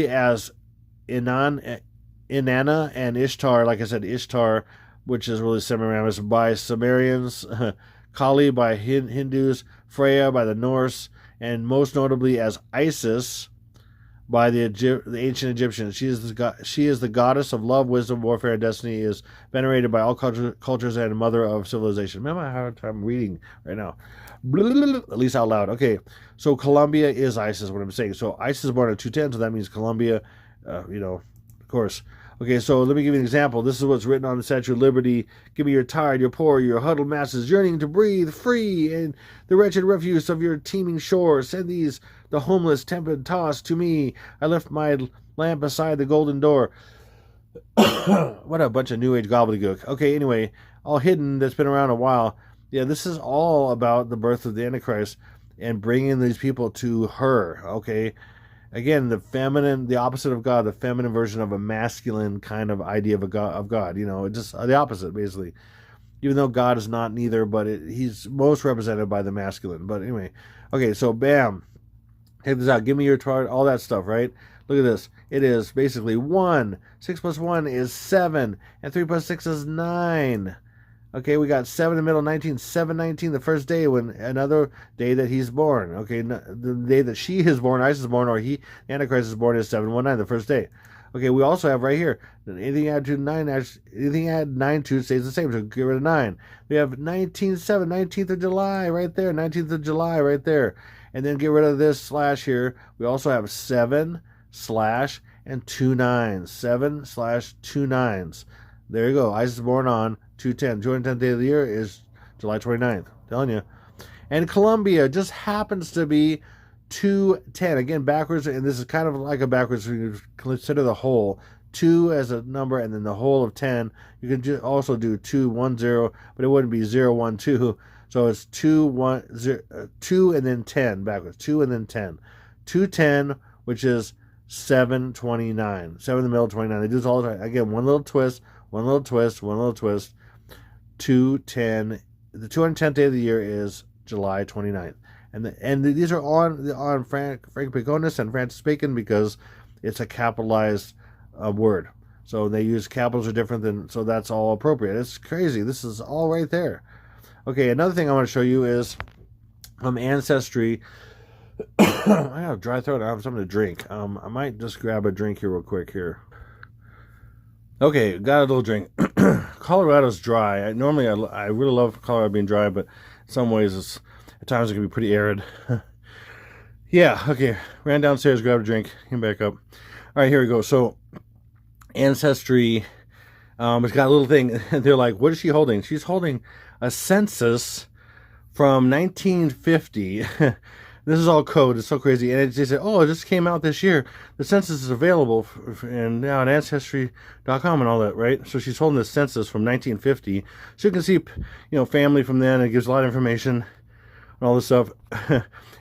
A: as Inanna and Ishtar. Like I said, Ishtar, which is really Semiramis, by Sumerians, Kali by Hindus, Freya by the Norse, and most notably as Isis by the ancient Egyptians. She is the goddess of love, wisdom, warfare, and destiny. Is venerated by all cultures and mother of civilization. Man, I have a hard time reading right now. At least out loud. Okay, so Columbia is Isis, what I'm saying. So Isis is born at 210, so that means Columbia, of course. Okay, so let me give you an example. This is what's written on the Statue of Liberty. Give me your tired, your poor, your huddled masses, yearning to breathe free in the wretched refuse of your teeming shore. Send these, the homeless, tempted, tossed to me. I left my lamp beside the golden door. What a bunch of New Age gobbledygook. Okay, anyway, all hidden, that's been around a while. Yeah, this is all about the birth of the Antichrist and bringing these people to her, okay? Again, the feminine, the opposite of God, the feminine version of a masculine kind of idea of God. Just the opposite, basically. Even though God is not neither, but he's most represented by the masculine. But anyway, okay, so bam. Check this out. Give me your chart, all that stuff, right? Look at this. It is basically 1. 6 plus 1 is 7. And 3 plus 6 is 9. Okay, we got 7 in the middle, 19, 7/19, the first day, when another day that he's born. Okay, the day that she is born, Isis is born, or the Antichrist is born is 7/19, the first day. Okay, we also have right here, anything added to 9, anything added 9 to stays the same, so get rid of 9. We have 19/7, 19th of July, right there, 19th of July, right there. And then get rid of this slash here. We also have 7/ and 2 9s. 7/2 9s. There you go. Isis is born on 210. 210th day of the year is July 29th. I'm telling you. And Columbia just happens to be 210. Again, backwards, and this is kind of like a backwards. You consider the whole. 2 as a number, and then the whole of 10. You can also do 2 1 0, but it wouldn't be 0 1 2. So it's 2 1 0 2 and then 10 backwards. 2 and then 10. 210, which is 7/29. 7 in the middle, 29. They do this all the time. Again, one little twist, one little twist, one little twist. 210. The 210th day of the year is July 29th. And these are on Frank Baconus and Francis Bacon because it's a capitalized word. So they use capitals are different than, so that's all appropriate. It's crazy. This is all right there. Okay, another thing I want to show you is Ancestry. I have a dry throat. I have something to drink. I might just grab a drink here real quick here. Okay, got a little drink. Colorado's dry. I really love Colorado being dry, but in some ways at times it can be pretty arid. Yeah, okay. Ran downstairs, grabbed a drink, came back up. All right, here we go. So Ancestry, it's got a little thing. They're like, what is she holding? She's holding a census from 1950. This is all code. It's so crazy. And they said, oh, it just came out this year. The census is available and now on Ancestry.com and all that, right? So she's holding the census from 1950. So you can see, family from then. It gives a lot of information and all this stuff.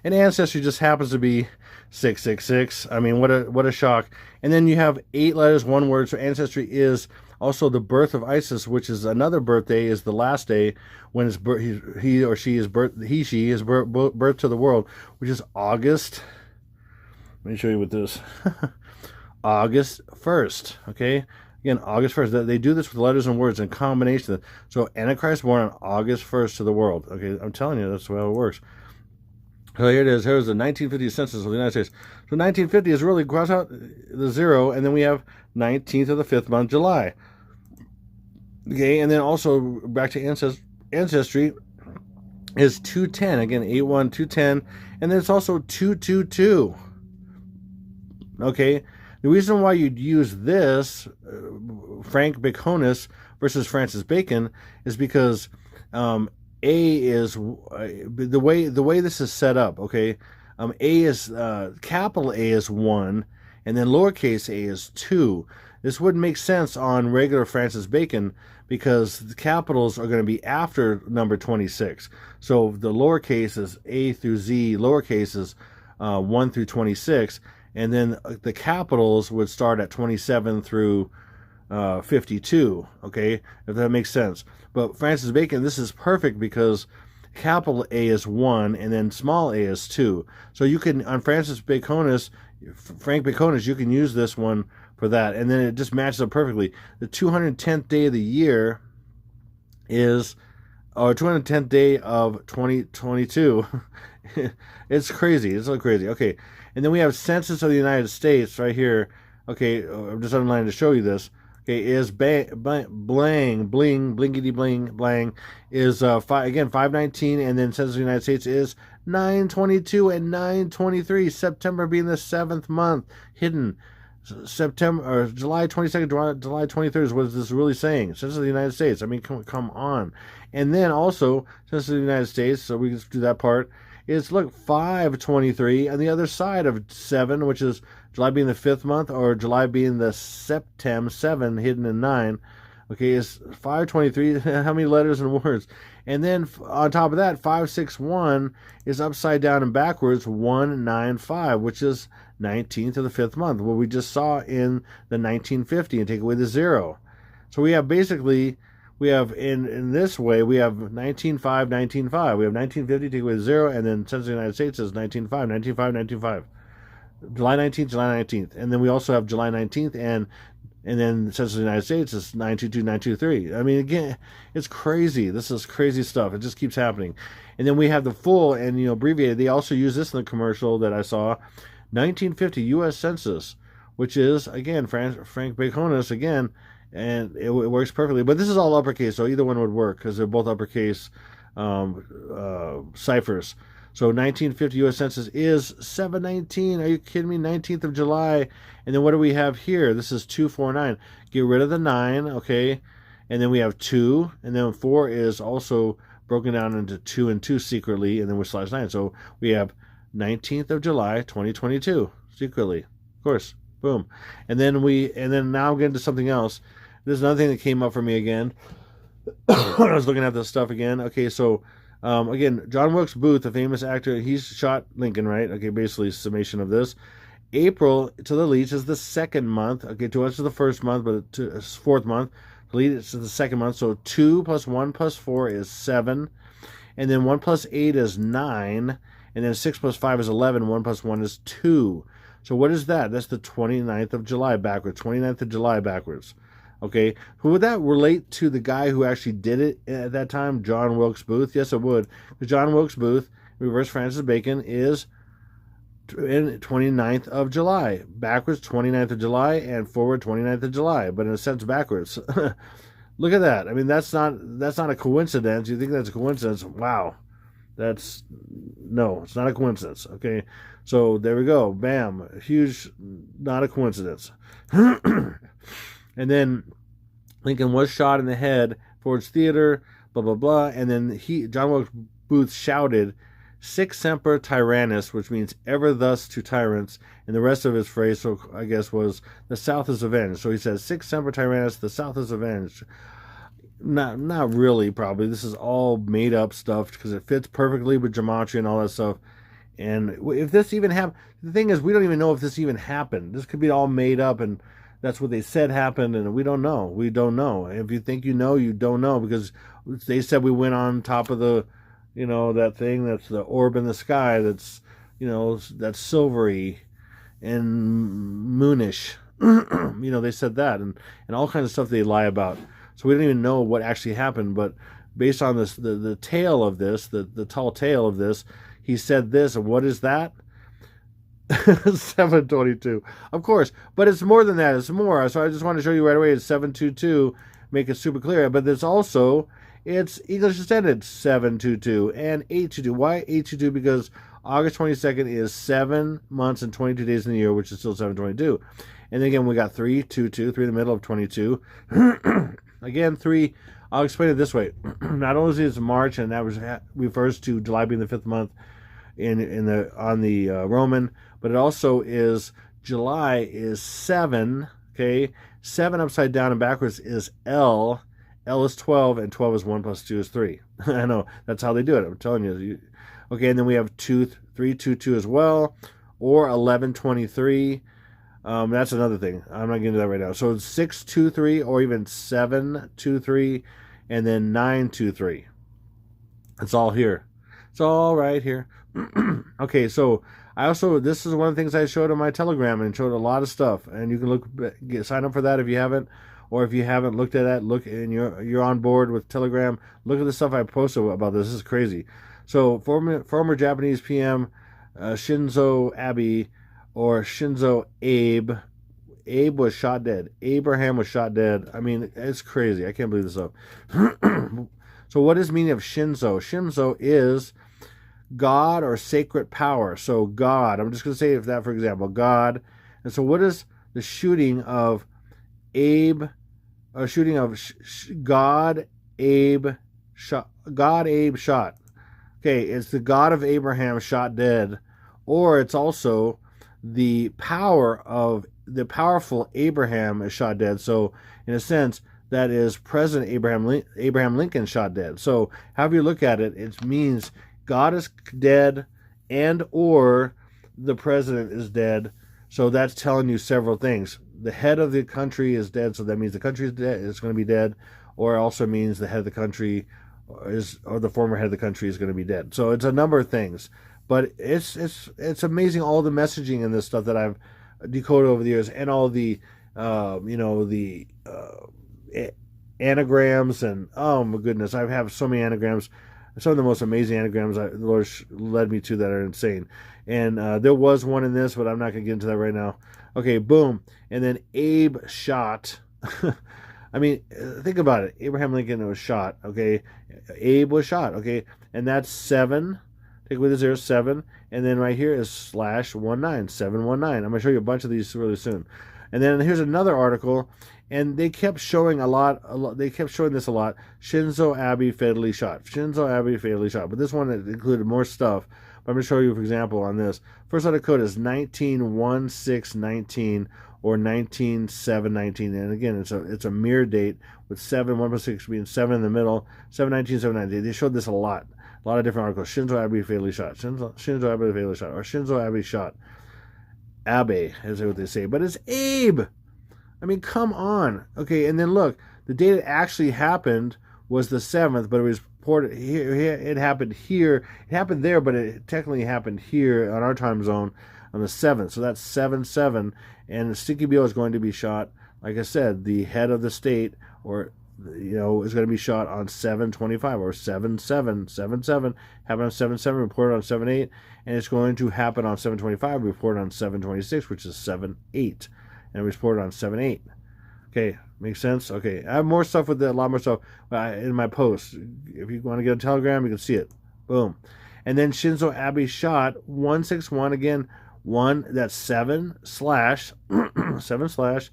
A: And Ancestry just happens to be 666. I mean, what a shock. And then you have 8 letters, 1 word. So Ancestry is also the birth of Isis, which is another birthday, is the last day when it's he or she is birth to the world, which is August. Let me show you with this. August 1st. Okay, again, August 1st. They do this with letters and words in combination. So Antichrist born on August 1st to the world. Okay, I'm telling you, that's how it works. So here it is. Here's the 1950 census of the United States. So 1950 is really cross out the 0, and then we have 19th of the 5th month, July. Okay, and then also back to Ancestry is 210. Again, 81, 210, and then it's also 222. Okay, the reason why you'd use this, Frank Baconus, versus Francis Bacon is because A is the way this is set up. Okay, A is capital A is 1, and then lowercase a is 2. This wouldn't make sense on regular Francis Bacon because the capitals are going to be after number 26. So the lowercase is A through Z, lowercase is 1 through 26, and then the capitals would start at 27 through 52. Okay, if that makes sense. But Francis Bacon, this is perfect because capital A is 1 and then small a is 2. So you can, on Frank Baconus, you can use this one for that. And then it just matches up perfectly. The 210th day of the year is, or 210th day of 2022. It's crazy. It's so crazy. Okay. And then we have Census of the United States right here. Okay. I'm just underlining to show you this. Okay, is blinkety bling is again 519, and then Census of the United States is 922 and 923. September being the 7th month, hidden. September or July 22nd, July 23rd is what this really saying. Census of the United States. I mean, come on. And then also Census of the United States. So we can do that part. Is look 523 on the other side of 7, which is July being the 5th month, or July being the Septem 7 hidden in 9. Okay, is 523. How many letters and words? And then on top of that, 561 is upside down and backwards 195, which is 19th of the 5th month. What we just saw in the 1950, and take away the 0. So we have basically. We have in this way, we have 19.5, 19.5. We have 1950, take away the 0, and then Census of the United States is 19.5, 19.5, 19.5. July 19th, July 19th. And then we also have July 19th, and then Census of the United States is 922, 923. I mean, again, it's crazy. This is crazy stuff. It just keeps happening. And then we have the full and, abbreviated. They also use this in the commercial that I saw. 1950 U.S. Census, which is, again, Frank Baconus, again, and it works perfectly. But this is all uppercase, so either one would work because they're both uppercase ciphers. So 1950 U.S. Census is 719. Are you kidding me? 19th of July. And then what do we have here? This is 249. Get rid of the 9, okay? And then we have 2. And then 4 is also broken down into 2 and 2 secretly, and then we /9. So we have 19th of July, 2022, secretly. Of course. Boom. And then now I'm getting to something else. There's another thing that came up for me again. I was looking at this stuff again. Okay, so again, John Wilkes Booth, the famous actor, he's shot Lincoln, right? Okay, basically summation of this. April to the leech is the 2nd month. Okay, to us is the 1st month, but to 4th month. To leech is the 2nd month. So 2 plus 1 plus 4 is 7. And then 1 plus 8 is 9. And then 6 plus 5 is 11. 1 plus 1 is 2. So what is that? That's the 29th of July backwards. 29th of July backwards. Okay. Who would that relate to the guy who actually did it at that time? John Wilkes Booth? Yes, it would. Because John Wilkes Booth, reverse Francis Bacon, is in 29th of July. Backwards 29th of July and forward 29th of July. But in a sense backwards. Look at that. I mean, that's not a coincidence. You think that's a coincidence? Wow. No, it's not a coincidence. Okay. So there we go. Bam. Huge, not a coincidence. And then Lincoln was shot in the head, Ford's Theater, blah, blah, blah. And then John Wilkes Booth shouted, Sic semper tyrannis, which means ever thus to tyrants. And the rest of his phrase, so I guess, was the South is avenged. So he says, Sic semper tyrannis, the South is avenged. Not really, probably. This is all made up stuff because it fits perfectly with Gematria and all that stuff. And if this even happened, the thing is, we don't even know if this even happened. This could be all made up, and that's what they said happened, and we don't know. We don't know. If you think you know, you don't know, because they said we went on top of the, that thing that's the orb in the sky that's, that's silvery and moonish. They said that, and all kinds of stuff they lie about. So we don't even know what actually happened, but based on this, the tale of this, the tall tale of this, he said this, and what is that? 722, of course, but it's more than that. It's more. So I just want to show you right away. It's 722. Make it super clear. But there's also it's English extended 722 and 822. Why 822? Because August 22nd is 7 months and 22 days in the year, which is still 722. And then again, we got 322, 3 in the middle of 22. Again, 3, I'll explain it this way. Not only is it March, and that refers to July being the 5th month on the Roman, but it also is July is 7, okay? 7 upside down and backwards is L. L is 12, and 12 is 1 plus 2 is 3. I know, that's how they do it. I'm telling you. Okay, and then we have 322 as well, or 1123. That's another thing. I'm not getting into that right now. So it's 623 or even 723 and then 923. It's all here. It's all right here. Okay, so this is one of the things I showed on my Telegram and showed a lot of stuff. And you can sign up for that if you haven't. Or if you haven't looked at that, look, and you're on board with Telegram, look at the stuff I posted about this. This is crazy. So former Japanese PM Shinzo Abe, or Shinzo Abe. Abe was shot dead. Abraham was shot dead. I mean, it's crazy. I can't believe this stuff. So what is the meaning of Shinzo? Shinzo is God or sacred power. So God, I'm just going to say that, for example, God. And so what is the shooting of Abe, or shooting of God, Abe shot? God, Abe shot. Okay, it's the God of Abraham shot dead, or it's also the powerful Abraham is shot dead. So in a sense, that is President Abraham Lincoln shot dead. So however you look at it, it means God is dead and or the president is dead. So that's telling you several things. The head of the country is dead, so that means the country is dead. It's going to be dead, or it also means the head of the country or the former head of the country is going to be dead. So it's a number of things. But it's amazing, all the messaging in this stuff that I've decoded over the years, and all the anagrams, and oh my goodness, I have so many anagrams. Some of the most amazing anagrams the Lord led me to that are insane. And there was one in this, but I'm not going to get into that right now. Okay, boom. And then Abe shot. I mean, think about it. Abraham Lincoln was shot, okay? Abe was shot, okay? And that's 7. Take away the 0, 7. And then right here is /19, 719. I'm going to show you a bunch of these really soon. And then here's another article, and they kept showing a lot. They kept showing this a lot. Shinzo Abe fatally shot. Shinzo Abe fatally shot. But this one included more stuff. But I'm going to show you, for example, on this. First letter code is 191619 or 19719. And again, it's a mirror date with 7, 1 plus 6 being 7 in the middle. 719, 719. They showed this a lot. A lot of different articles. Shinzo Abe fatally shot. Shinzo Abe fatally shot. Or Shinzo Abe shot. Abe, is what they say. But it's Abe. I mean, come on. Okay, and then look. The date it actually happened was the 7th, but it was reported here. It happened here. It happened there, but it technically happened here on our time zone on the 7th. So that's 7/7. And Sticky Bill is going to be shot. Like I said, the head of the state, or is going to be shot on 7/25 or 7/7, 7/7, happen on 7/7, reported on 7/8, and it's going to happen on 7/25, reported on 7/26, which is 7/8, and reported on 7/8. Okay, makes sense? Okay, I have more stuff with that, a lot more stuff in my posts. If you want to get a Telegram, you can see it. Boom. And then Shinzo Abe shot 161 again. 1, that's 7 slash 7 slash.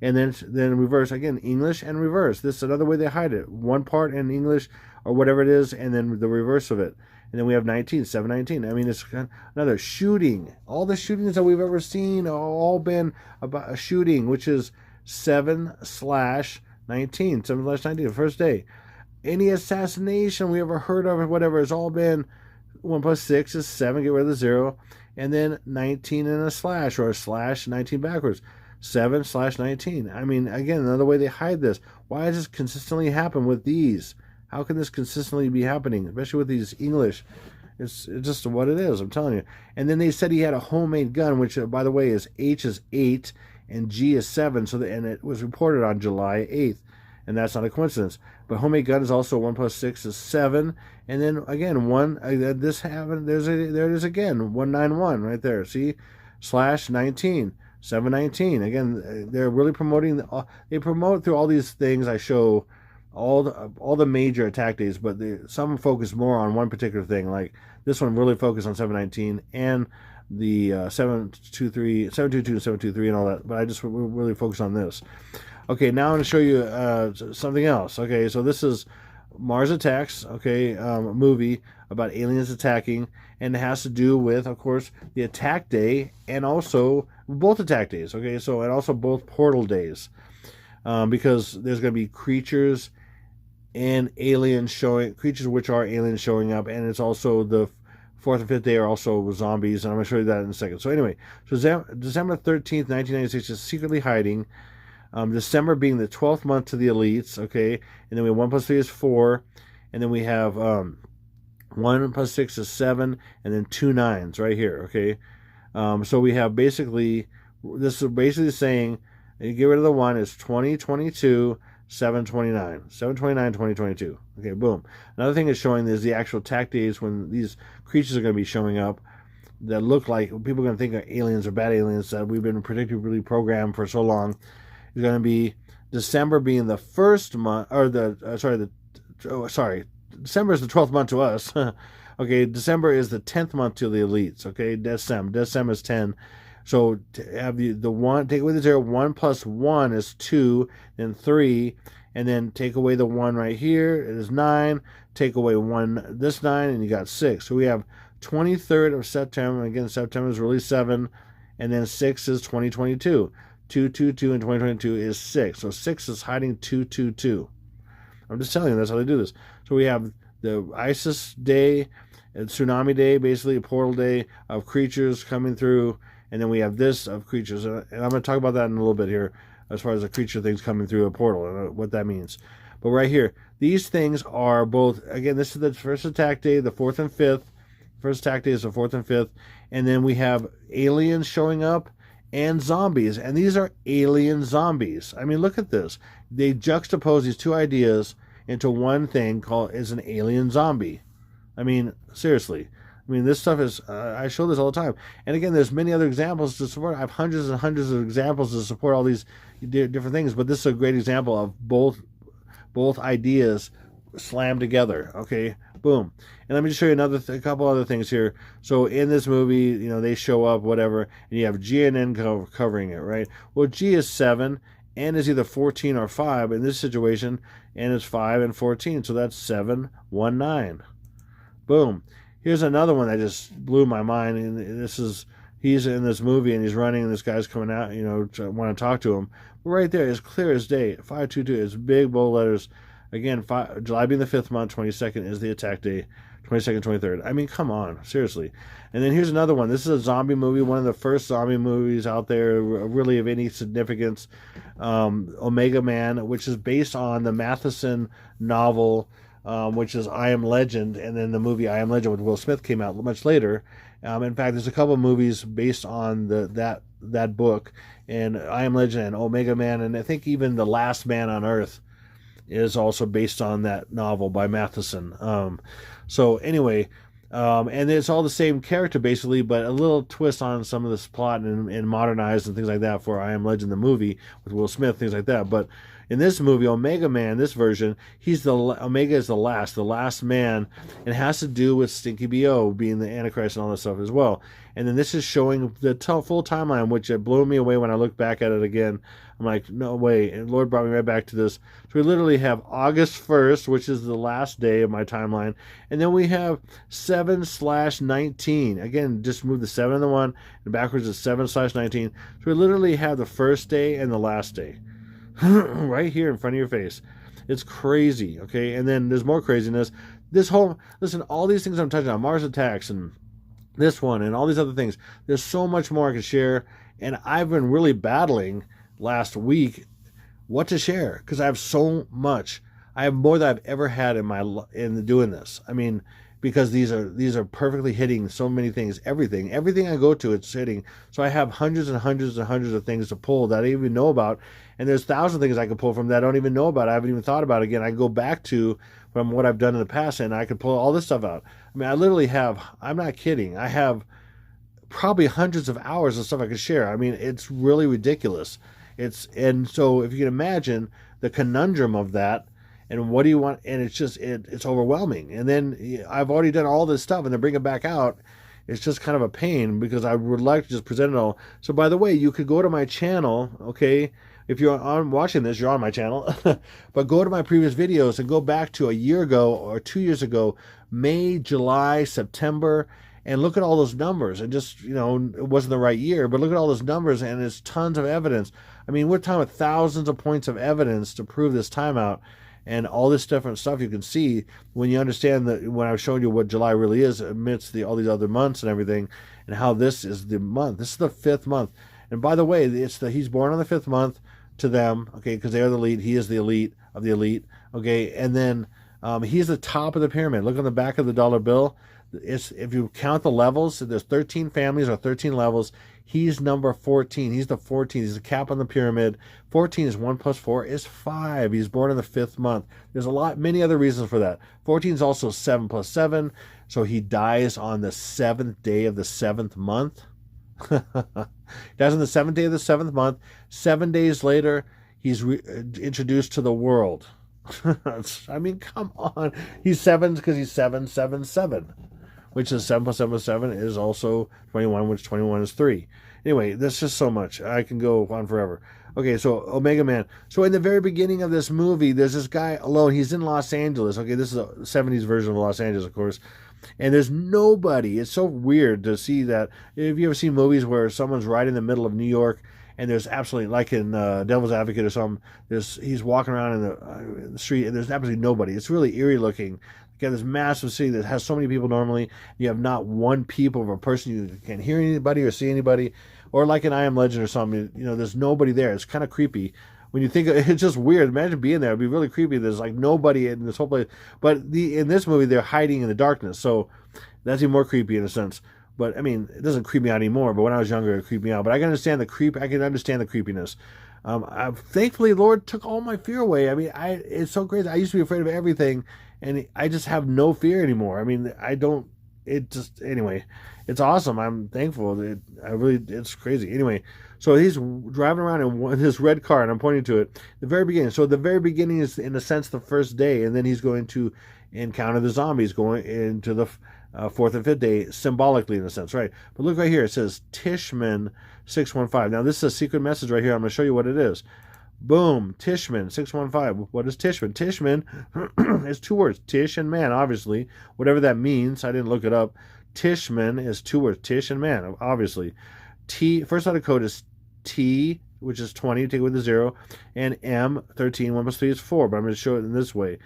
A: And then reverse again, English and reverse. This is another way they hide it. One part in English or whatever it is, and then the reverse of it. And then we have 719. I mean, it's another shooting. All the shootings that we've ever seen have all been about a shooting, which is 7/19, 7/19, the first day. Any assassination we ever heard of or whatever has all been 1 plus 6 is 7. Get rid of the 0, and then 19 and a slash, or a slash 19 backwards. 7/19. I mean, again, another way they hide this. Why does this consistently happen with these? How can this consistently be happening, especially with these English? It's just what it is, I'm telling you. And then they said he had a homemade gun, which, by the way, is H is 8 and G is 7. And it was reported on July 8th, and that's not a coincidence. But homemade gun is also 1 plus 6 is 7. And then again, this happened. There it is again, 191 right there. See, /19. 7/19. Again, they're really promoting. They promote through all these things. I show all the major attack days, but some focus more on one particular thing. Like this one really focused on 7/19 and the 7/22, 7/23, and all that. But I just really focus on this. Okay, now I'm going to show you something else. Okay, so this is Mars Attacks, okay, a movie about aliens attacking, and it has to do with, of course, the attack day and also both attack days, okay, so and also both portal days, because there's going to be creatures and aliens showing, creatures which are aliens showing up, and it's also the fourth and fifth day are also zombies, and I'm going to show you that in a second. So anyway, so December 13th, 1996 is secretly hiding. December being the 12th month to the elites, okay, and then we have 1 plus 3 is 4, and then we have 1 plus 6 is 7, and then 2 9s right here, okay. So we have basically, this is basically saying, you get rid of the 1, it's 2022, 729, 729, 2022. Okay, boom. Another thing it's showing is the actual attack days when these creatures are going to be showing up that look like people are going to think are aliens or bad aliens that we've been predictively programmed for so long. Is going to be December being the first month, or December is the 12th month to us. Okay, December is the 10th month to the elites. Okay, December is 10. So to have the 1, take away the 0, 1 plus 1 is 2, then 3, and then take away the 1 right here, it is 9, take away 1, this 9, and you got 6. So we have 23rd of September, again, September is really 7, and then 6 is 2022. 222 in 2022 is 6. So 6 is hiding 222. I'm just telling you, that's how they do this. So we have the ISIS day, and tsunami day, basically a portal day of creatures coming through, and then we have this of creatures. And I'm going to talk about that in a little bit here, as far as the creature things coming through a portal and what that means. But right here, these things are both, again, this is the first attack day, the 4th and 5th. First attack day is the 4th and 5th. And then we have aliens showing up and zombies, and these are alien zombies. I mean, look at this. They juxtapose these two ideas into one thing called is an alien zombie. I mean, seriously. I mean, this stuff is, I show this all the time. And again, there's many other examples to support. I have hundreds and hundreds of examples to support all these different things, but this is a great example of both ideas slammed together. Okay, boom. And let me just show you a couple other things here. So in this movie, you know, they show up, whatever, and you have G and N covering it, right? Well, G is 7, N is either 14 or 5. In this situation, N is 5 and 14, so that's 7, 1, 9. Boom. Here's another one that just blew my mind, and this is, he's in this movie, and he's running, and this guy's coming out, you know, to want to talk to him. But right there, it's clear as day, 522, it's big, bold letters. Again, July being the 5th month, 22nd is the attack day, 22nd, 23rd. I mean, come on, seriously. And then here's another one. This is a zombie movie, one of the first zombie movies out there, really of any significance. Omega Man, which is based on the Matheson novel, which is I Am Legend, and then the movie I Am Legend with Will Smith came out much later. In fact, there's a couple of movies based on that book, and I Am Legend and Omega Man, and I think even The Last Man on Earth is also based on that novel by Matheson. So anyway, and it's all the same character basically, but a little twist on some of this plot and modernized and things like that for I Am Legend, the movie with Will Smith, things like that. But in this movie, Omega Man, this version, Omega is the last man, and it has to do with Stinky B.O. being the Antichrist and all that stuff as well. And then this is showing the full timeline, which it blew me away when I look back at it again. I'm like, no way. And Lord brought me right back to this. So we literally have August 1st, which is the last day of my timeline. And then we have 7/19. Again, just move the 7 and the 1, and backwards is 7/19. So we literally have the first day and the last day. Right here in front of your face. It's crazy, okay? And then there's more craziness. Listen, all these things I'm touching on, Mars Attacks and this one and all these other things, there's so much more I can share, and I've been really battling last week what to share because I have so much. I have more than I've ever had in doing this. I mean, because these are perfectly hitting so many things, everything I go to, it's hitting. So I have hundreds and hundreds and hundreds of things to pull that I even know about, and there's thousands of things I can pull from that I don't even know about. I haven't even thought about it. Again, I go back to from what I've done in the past, and I can pull all this stuff out. I mean, I literally have, I'm not kidding, I have probably hundreds of hours of stuff I could share. I mean, it's really ridiculous. And so if you can imagine the conundrum of that, and what do you want, and it's just, it's overwhelming. And then I've already done all this stuff, and then bring it back out, it's just kind of a pain because I would like to just present it all. So by the way, you could go to my channel, okay? If you're watching this, you're on my channel. But go to my previous videos and go back to a year ago or 2 years ago, May, July, September, and look at all those numbers. And just, it wasn't the right year, but look at all those numbers, and there's tons of evidence. I mean, we're talking about thousands of points of evidence to prove this timeout. And all this different stuff you can see when you understand that when I was showing you what July really is amidst all these other months and everything, and how this is the month. This is the 5th month. And by the way, he's born on the 5th month to them, okay, because they are the elite. He is the elite of the elite, okay. And then he's the top of the pyramid. Look on the back of the dollar bill. If you count the levels, there's 13 families or 13 levels. He's number 14. He's the 14th. He's the cap on the pyramid. 14 is 1 plus 4 is 5. He's born in the 5th month. There's many other reasons for that. 14 is also 7 plus 7. So he dies on the 7th day of the 7th month. He dies on the 7th day of the 7th month. 7 days later, he's introduced to the world. I mean, come on. He's 7 because he's 777. Which is 7 plus 7 plus 7 is also 21, which 21 is 3. Anyway, there's just so much. I can go on forever. Okay, so Omega Man. So in the very beginning of this movie, there's this guy alone. He's in Los Angeles. Okay, this is a 70s version of Los Angeles, of course. And there's nobody. It's so weird to see that. Have you ever seen movies where someone's right in the middle of New York and there's absolutely, like in Devil's Advocate or something, he's walking around in the street and there's absolutely nobody. It's really eerie looking. You have this massive city that has so many people normally. You have not one peep of a person. You can't hear anybody or see anybody. Or like in I Am Legend or something, there's nobody there. It's kind of creepy. When you think it's just weird. Imagine being there. It'd be really creepy. There's like nobody in this whole place. But in this movie, they're hiding in the darkness. So that's even more creepy in a sense. But I mean, it doesn't creep me out anymore. But when I was younger, it creeped me out. But I can understand the creep. I can understand the creepiness. Thankfully, Lord took all my fear away. I mean, it's so crazy. I used to be afraid of everything. And I just have no fear anymore. I mean, anyway, it's awesome. I'm thankful. It's crazy. Anyway, so he's driving around in his red car, and I'm pointing to it. The very beginning. So the very beginning is, in a sense, the first day, and then he's going to encounter the zombies going into the 4th and 5th day, symbolically, in a sense, right? But look right here. It says Tishman 615. Now, this is a secret message right here. I'm going to show you what it is. Boom, Tishman 615. What is Tishman? Tishman is 2 words, Tish and man, obviously. Whatever that means, I didn't look it up. Tishman is 2 words, Tish and man, obviously. First letter code is T, which is 20, take it with a 0, and M, 13, 1 plus 3 is 4, but I'm going to show it in this way.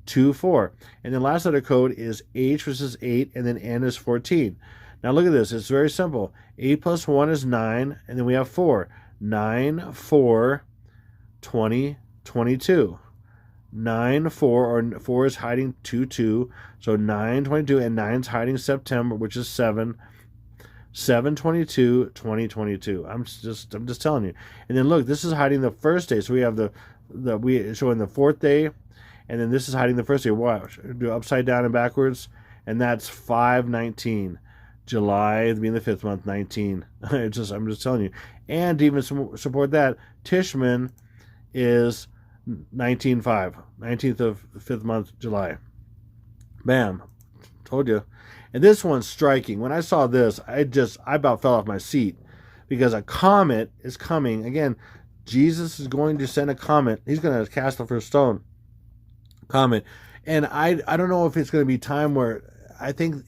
A: 2, 4. And then last letter code is H, which is 8, and then N is 14. Now look at this, it's very simple. 8 plus 1 is 9, and then we have 4. 9, 4, 20, 22. 9, 4, or 4 is hiding 2, 2. So 9, 22, and 9 is hiding September, which is 7. 7, 22, 20, 22. I'm just telling you. And then look, this is hiding the first day. So we have we showing the 4th day, and then this is hiding the first day. Watch, do upside down and backwards, and that's 5/19. July being the 5th month, 19. I'm just telling you. And to even support that, Tishman is 19/5, 19th of the 5th month, July. Bam. Told you. And this one's striking. When I saw this, I about fell off my seat because a comet is coming. Again, Jesus is going to send a comet. He's going to cast the first stone. Comet. And I don't know if it's going to be time where, I think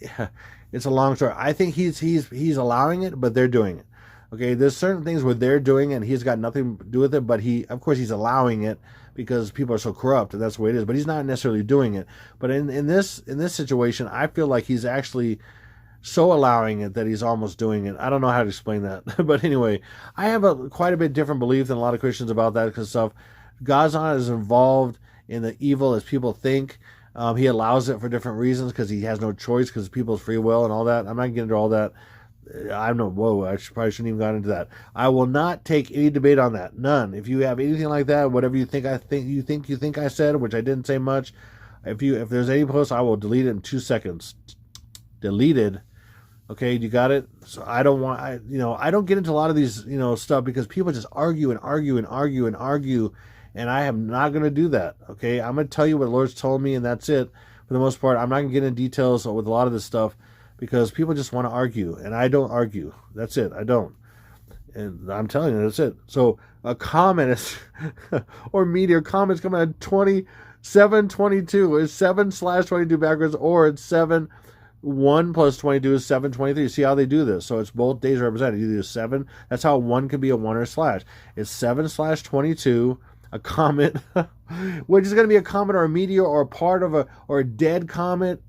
A: it's a long story. I think he's allowing it, but they're doing it. Okay, there's certain things where they're doing it and he's got nothing to do with it, but of course he's allowing it because people are so corrupt, and that's the way it is. But he's not necessarily doing it. But in this situation, I feel like he's actually so allowing it that he's almost doing it. I don't know how to explain that. But anyway, I have quite a bit different belief than a lot of Christians about that kind of stuff. God's not as involved in the evil as people think. He allows it for different reasons because he has no choice, because people's free will and all that. I'm not getting into all that. I probably shouldn't even got into that. I will not take any debate on that. None. If you have anything like that, whatever you think I said, which I didn't say much, if there's any post, I will delete it in 2 seconds. Deleted. Okay, you got it? So I don't get into a lot of these, stuff because people just argue and argue and argue and argue, and I am not going to do that. Okay, I'm going to tell you what the Lord's told me, and that's it. For the most part, I'm not going to get into details with a lot of this stuff because people just want to argue, and I don't argue. That's it. I don't. And I'm telling you, that's it. So a comment is, or meteor comments coming at 2722 is 7/22 backwards, or it's 1 plus 22 is 723. See how they do this? So it's both days represented. You do 7. That's how 1 can be a 1 or a slash. It's 7/22. A comet, which is going to be a comet or a meteor or a part of a dead comet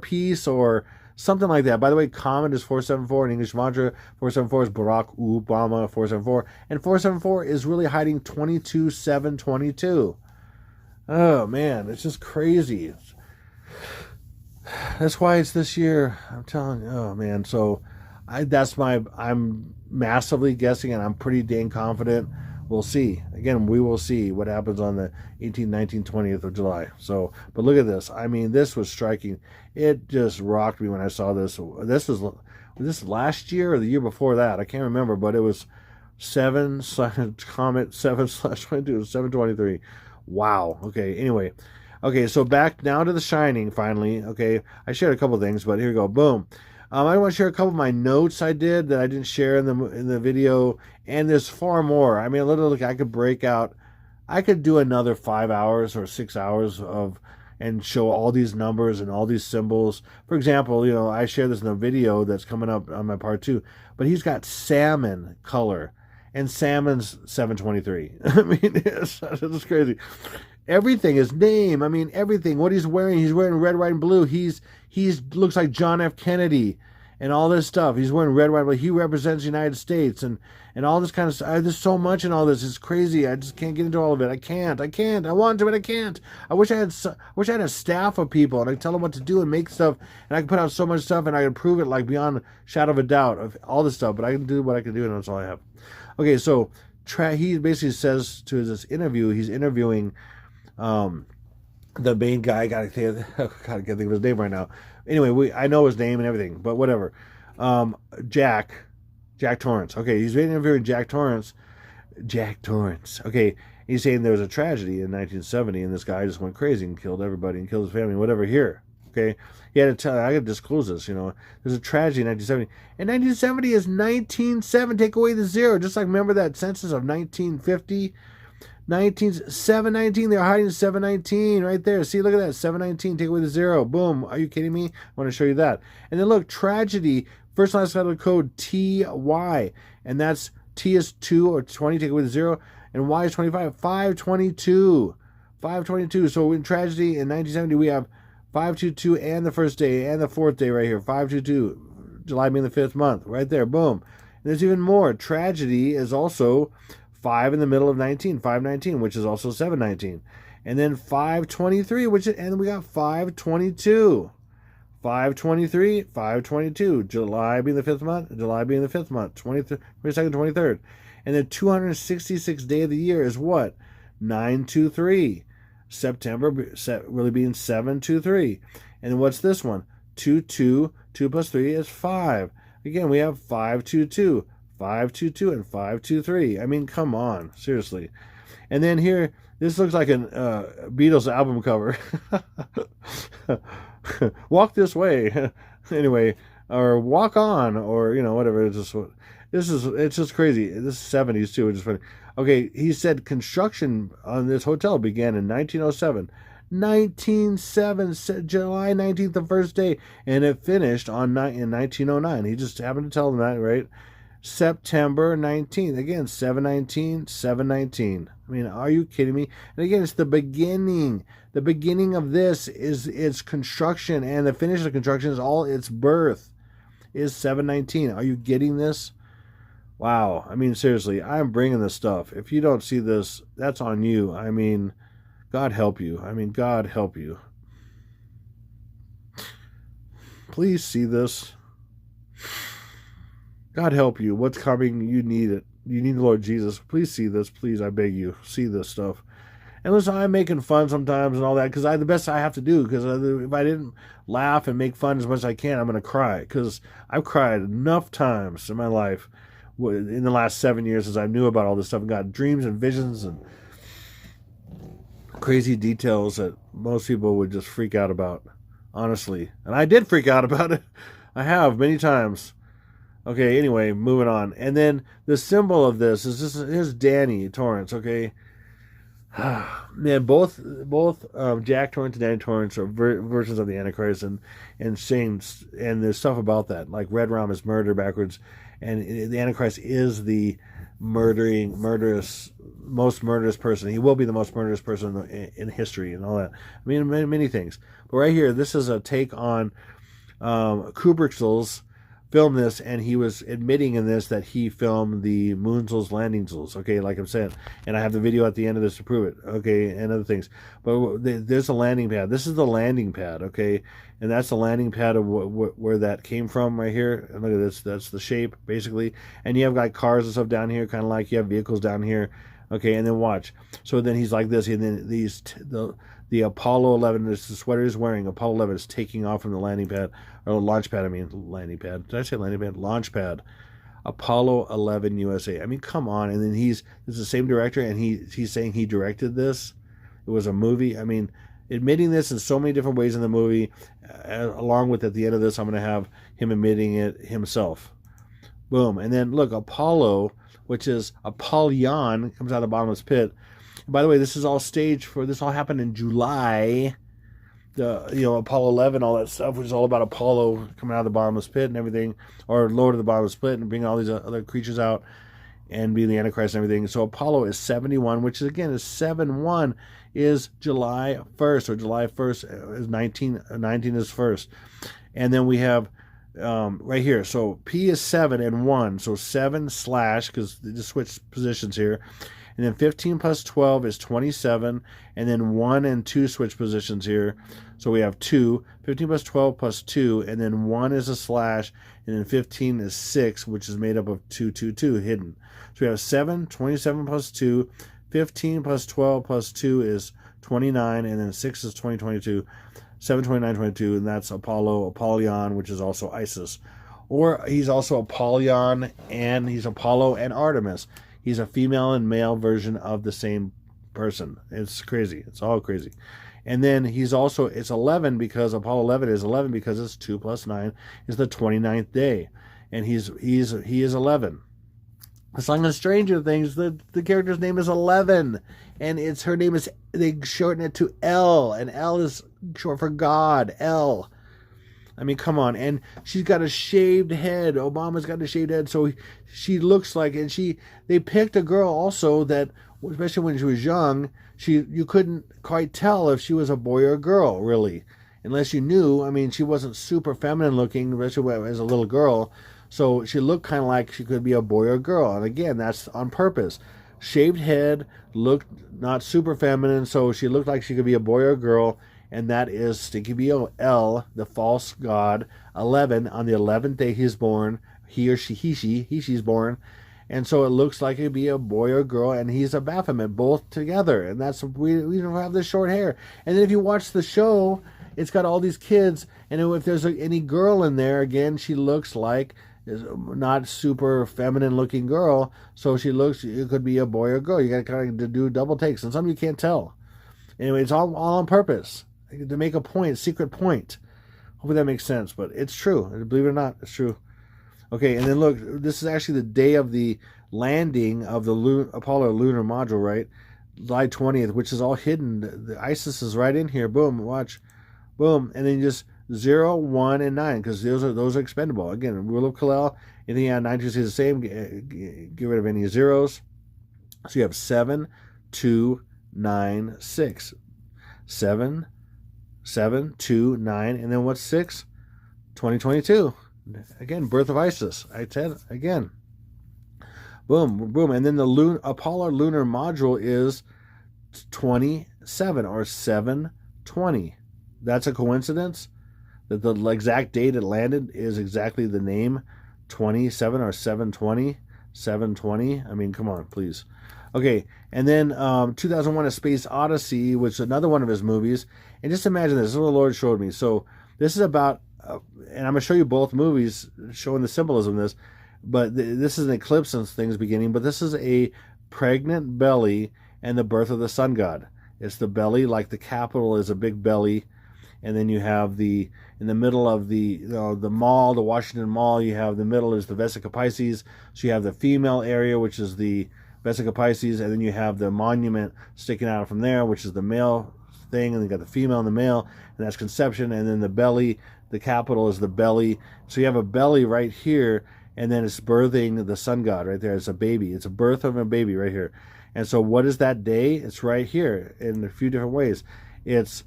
A: piece or something like that. By the way, comet is 474 in English Gematria. 474 is Barack Obama 474, and 474 is really hiding 22/7/22. Oh man, it's just crazy. That's why it's this year. I'm telling you. Oh man, so I'm massively guessing, and I'm pretty dang confident. We'll see. Again, we will see what happens on the 18th, 19th, 20th of July. So, but look at this. I mean, this was striking. It just rocked me when I saw this. Was this last year or the year before that? I can't remember, but it was 7/comet 7/22 723. Wow. Okay. Anyway. Okay. So back now to The Shining. Finally. Okay. I shared a couple things, but here we go. Boom. I want to share a couple of my notes I did that I didn't share in the video, and there's far more. I mean, literally, I could break out. I could do another 5 hours or 6 hours and show all these numbers and all these symbols. For example, I share this in a video that's coming up on my part 2, but he's got salmon color, and salmon's 723. I mean, it's crazy. Everything, his name, I mean, everything, what he's wearing red, white, and blue. He's looks like John F. Kennedy and all this stuff. He's wearing red, white, and blue. He represents the United States and all this kind of stuff. There's so much in all this. It's crazy. I just can't get into all of it. I can't. I want to, but I can't. I wish I had a staff of people, and I could tell them what to do and make stuff, and I could put out so much stuff, and I could prove it like beyond a shadow of a doubt of all this stuff, but I can do what I can do, and that's all I have. Okay, so he basically says to this interview, he's interviewing the main guy. I can't think of his name right now. Anyway, I know his name and everything, but whatever. Jack Torrance. Okay, he's interviewing Jack Torrance. Okay, he's saying there was a tragedy in 1970, and this guy just went crazy and killed everybody and killed his family, whatever. Here, okay, he had to tell. I got to disclose this. There's a tragedy in 1970, and 1970 is 1907. Take away the zero, just like remember that census of 1950. 719, they're hiding 719 right there. See, look at that, 719, take away the zero. Boom. Are you kidding me? I want to show you that. And then look, tragedy, first and last letter of the code, TY. And that's T is 2 or 20, take away the zero. And Y is 25, 522. 522. So in tragedy in 1970, we have 522 and the first day and the fourth day right here. 522, July being the 5th month, right there. Boom. And there's even more. Tragedy is also 5 in the middle of 19, 519, which is also 719. And then 523, and we got 522. 523, 522. July being the 5th month, 22nd, 23rd. And the 266th day of the year is what? 923. September really being 723. And then what's this one? 22. 2 plus 3 is 5. Again, we have 522. 522 and 523. I mean, come on, seriously. And then here, this looks like a Beatles album cover. Walk this way, anyway, or walk on, or whatever. It's just crazy. This is 70s too, which is funny. Okay, he said construction on this hotel began in 1907. 1907, July 19th, the first day, and it finished in 1909. He just happened to tell them that, right? September 19th. Again, 719, 719. I mean, are you kidding me? And again, it's the beginning. The beginning of this is its construction, and the finish of construction is all its birth is 719. Are you getting this? Wow. I mean, seriously, I'm bringing this stuff. If you don't see this, that's on you. I mean, God help you. God help you. Please see this. God help you. What's coming? You need it. You need the Lord Jesus. Please see this. Please, I beg you. See this stuff. And listen, I'm making fun sometimes and all that because the best I have to do, because if I didn't laugh and make fun as much as I can, I'm going to cry, because I've cried enough times in my life in the last 7 years as I knew about all this stuff and got dreams and visions and crazy details that most people would just freak out about, honestly. And I did freak out about it. I have many times. Okay, anyway, moving on. And then the symbol of this is just, here's Danny Torrance, okay? Man, both Jack Torrance and Danny Torrance are versions of the Antichrist, and saying, and there's stuff about that, like Red Rum is murder backwards, and the Antichrist is the most murderous person. He will be the most murderous person in history and all that. I mean, many things. But right here, this is a take on Kubrick's filmed this, and he was admitting in this that he filmed the Moonzels Landingzels, okay, like I'm saying, and I have the video at the end of this to prove it, okay, and other things. But there's a landing pad. This is the landing pad, okay, and that's the landing pad of where that came from right here. And look at this, that's the shape basically, and you have like cars and stuff down here, kind of like you have vehicles down here, okay, and then watch. So then he's like this, and then the Apollo 11, this is the sweater he's wearing. Apollo 11 is taking off from the landing pad, or launch pad, I mean, landing pad. Did I say landing pad? Launch pad. Apollo 11 USA. I mean, come on. And then this is the same director, and he's saying he directed this. It was a movie. I mean, admitting this in so many different ways in the movie, along with at the end of this, I'm going to have him admitting it himself. Boom. And then look, Apollo, which is Apollyon, comes out of the bottomless pit. By the way, this is all staged this all happened in July. Apollo 11, all that stuff, which is all about Apollo coming out of the bottomless pit and everything, or lower to the bottomless pit and bringing all these other creatures out and being the Antichrist and everything. So Apollo is 71, which is, again, is 7-1 is July 1st, or July 1st is 19 is 1st. And then we have right here, so P is 7 and 1, so 7 slash, because they just switch positions here. And then 15 plus 12 is 27. And then 1 and 2 switch positions here. So we have 2. 15 plus 12 plus 2. And then 1 is a slash. And then 15 is 6, which is made up of 2, 2, 2 hidden. So we have 7, 27 plus 2. 15 plus 12 plus 2 is 29. And then 6 is 20, 22. 7, 29, 22. And that's Apollyon, which is also Isis. Or he's also Apollyon, and he's Apollo and Artemis. He's a female and male version of the same person. It's crazy. It's all crazy. And then he's also, it's 11 because Apollo 11 is 11 because it's 2 plus 9 is the 29th day. And he is 11. It's like in Stranger Things, the character's name is 11. And her name is, they shorten it to L. And L is short for God. L. I mean, come on. And she's got a shaved head. Obama's got a shaved head. So she looks like, and they picked a girl also that, especially when she was young, you couldn't quite tell if she was a boy or a girl, really. Unless you knew. I mean, she wasn't super feminine looking, especially as a little girl. So she looked kind of like she could be a boy or a girl. And again, that's on purpose. Shaved head, looked not super feminine, so she looked like she could be a boy or a girl. And that is Stinky B-O-L, the false god, 11. On the 11th day he's born. He or she's born. And so it looks like it'd be a boy or a girl, and he's a Baphomet, both together. And that's, we don't have this short hair. And then if you watch the show, it's got all these kids, and if there's any girl in there, again, she looks like not super feminine looking girl, so it could be a boy or a girl. You got to kind of do double takes, and some you can't tell. Anyway, it's all on purpose to make a point, secret point. Hopefully that makes sense, but it's true. Believe it or not, it's true. Okay, and then look, this is actually the day of the landing of the Apollo lunar module, right? July 20th, which is all hidden. The ISIS is right in here. Boom, watch. Boom, and then just 0, 1, and 9, because those are expendable. Again, rule of Kalel, anything out of 9 is the same. Get rid of any zeros. So you have 7, 2, 9, 6. 7, 7, 2, 9, and then what's 6? 2022. Again, birth of Isis. I said again. Boom, boom. And then the Apollo lunar module is 27 or 720. That's a coincidence that the exact date it landed is exactly the name 27 or 720. 720. I mean, come on, please. Okay, and then 2001 A Space Odyssey, which is another one of his movies. And just imagine this is what the Lord showed me. So this is about, and I'm going to show you both movies showing the symbolism of this, but this is an eclipse and things beginning, but this is a pregnant belly and the birth of the sun god. It's the belly, like the capital is a big belly, and then you have in the middle of the mall, the Washington Mall, you have the middle is the Vesica Pisces. So you have the female area, which is the Vesica Pisces, and then you have the monument sticking out from there, which is the male thing, and you got the female and the male, and that's conception, and then the belly, the capital is the belly. So you have a belly right here, and then it's birthing the sun god right there. It's a baby. It's a birth of a baby right here. And so what is that day? It's right here in a few different ways. It's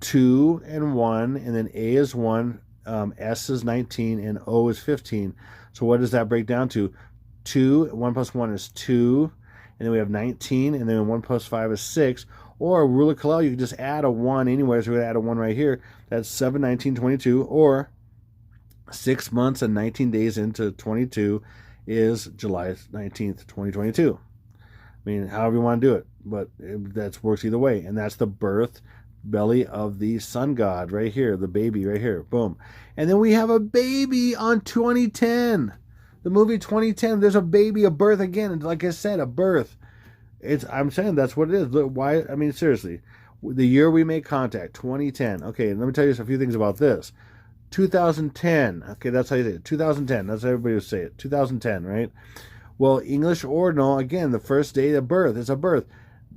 A: 2 and 1, and then A is 1, S is 19, and O is 15. So what does that break down to? 2, 1 plus 1 is 2, and then we have 19, and then 1 plus 5 is 6. Or rule of Kalel, you can just add a 1 anywhere, so we're going to add a 1 right here. That's 7, 19, 22, or 6 months and 19 days into 22 is July 19th, 2022. I mean, however you want to do it, but that works either way. And that's the birth belly of the sun god right here, the baby right here. Boom. And then we have a baby on 2010. The movie 2010, there's a baby, a birth again. And like I said, a birth. I'm saying that's what it is. Look, why? I mean, seriously. The year we make contact, 2010. Okay, let me tell you a few things about this. 2010. Okay, that's how you say it. 2010. That's how everybody would say it. 2010, right? Well, English ordinal, again, the first day of birth. It's a birth.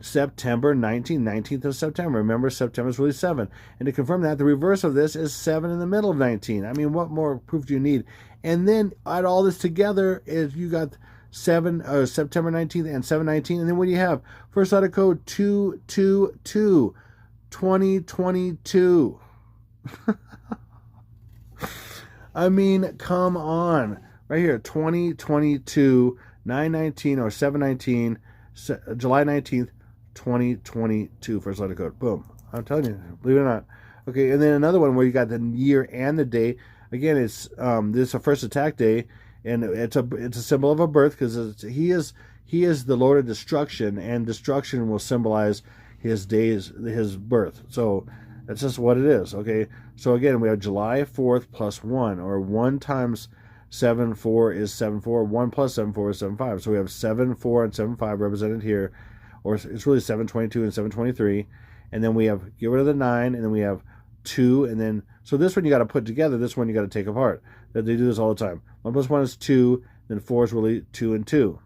A: September 19th of September. Remember, September is really 7. And to confirm that, the reverse of this is 7 in the middle of 19. I mean, what more proof do you need? And then add all this together is you got September 19th and 7/19. And then what do you have? First letter code 222. 2022. I mean, come on. Right here, 2022, 9/19 or 7/19, July 19th, 2022, first letter code. Boom. I'm telling you, believe it or not. Okay, and then another one where you got the year and the day. Again, it's this is a first attack day, and it's a symbol of a birth because he is the Lord of destruction, and destruction will symbolize his birth. So that's just what it is. Okay, so again, we have July 4th plus 1, or 1 times 7/4 is 7/4. 1 plus 7/4 is 7/5. So we have 7/4 and 7/5 represented here, or it's really 7/22 and 7/23. And then we have get rid of the 9, and then we have 2, and then so this one you got to put together. This one you got to take apart. That they do this all the time. 1 plus 1 is 2. Then 4 is really 2 and 2.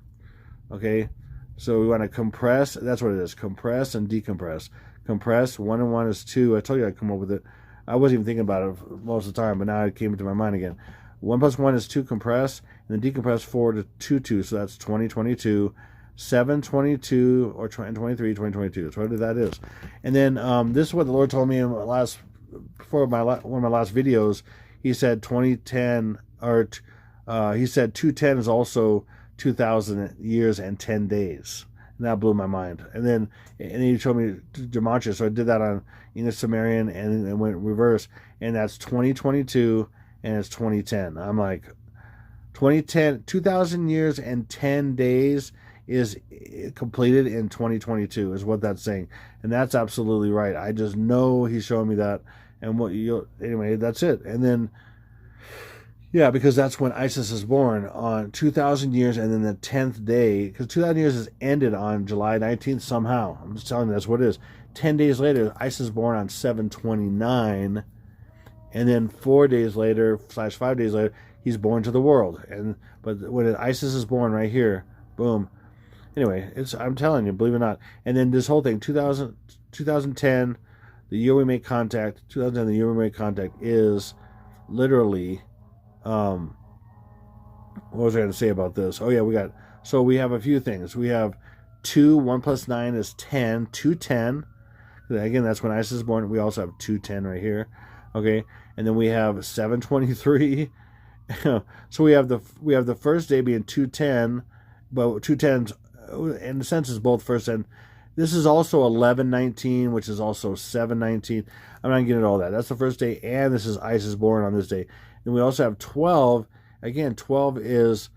A: Okay, so we want to compress. That's what it is. Compress and decompress. Compress. 1 and 1 is 2. I told you I'd come up with it. I wasn't even thinking about it most of the time, but now it came into my mind again. 1 plus 1 is 2 compress, and then decompress 4 to 2, 2. So that's 2022, 7/22, or 23, 2022. That's what that is. And then this is what the Lord told me in one of my last videos. He said 2010, or he said 210 is also 2,000 years and 10 days. And that blew my mind. And then he showed me Gematria, so I did that on English Sumerian and went reverse. And that's 2022. And it's 2010. I'm like, 2010, 2,000 years and 10 days is completed in 2022 is what that's saying. And that's absolutely right. I just know he's showing me that. And anyway, that's it. And then, yeah, because that's when Isis is born, on 2,000 years, and then the 10th day, because 2,000 years is ended on July 19th somehow. I'm just telling you that's what it is. 10 days later, Isis is born on 7/29. And then 4 days later, / 5 days later, he's born to the world. But when Isis is born right here, boom. Anyway, I'm telling you, believe it or not. And then this whole thing, 2010, the year we make contact, 2010, the year we make contact is literally, what was I going to say about this? Oh yeah, we have a few things. We have 2, 1 plus 9 is 10, 210. Again, that's when Isis is born. We also have 210 right here. Okay, and then we have 7/23. So we have the first day being 210, but 210 in a sense is both first and this is also 11/19, which is also 7/19. I'm not getting into all that. That's the first day, and this is Isis born on this day. Then we also have 12. Again, 12 is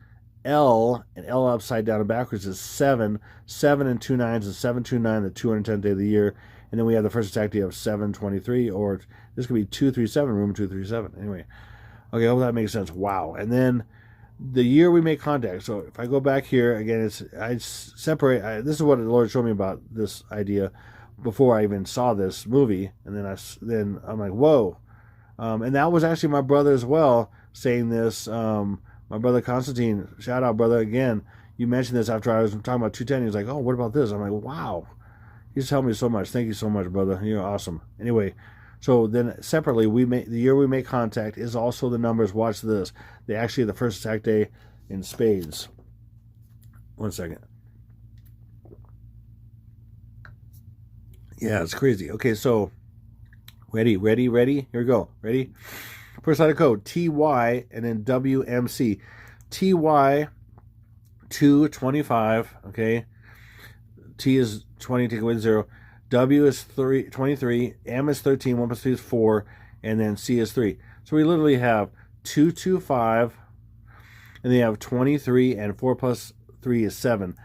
A: L, and L upside down and backwards is 7. 7 and 2 9s is 7/29, the 210th day of the year. And then we have the first attack day of 7/23, or this could be 237, room 237. Anyway, okay, I hope that makes sense. Wow. And then the year we make contact. So if I go back here again, I separate. This is what the Lord showed me about this idea. before I even saw this movie, and then I'm like, whoa. And that was actually my brother as well saying this. My brother Constantine, shout out, brother, again. You mentioned this after I was talking about 210. He was like, oh, what about this? I'm like, wow. He's helped me so much. Thank you so much, brother. You're awesome. Anyway, so then separately, the year we make contact is also the numbers. Watch this. They actually the first attack day in spades. 1 second. Yeah, it's crazy. Okay, so ready? Here we go. Ready? First letter code, TY, and then WMC. TY 225, okay? T is 20, take away 0. W is 23, M is 13, 1 plus 3 is 4, and then C is 3. So we literally have 225, and then you have 23, and 4 plus 3 is 7.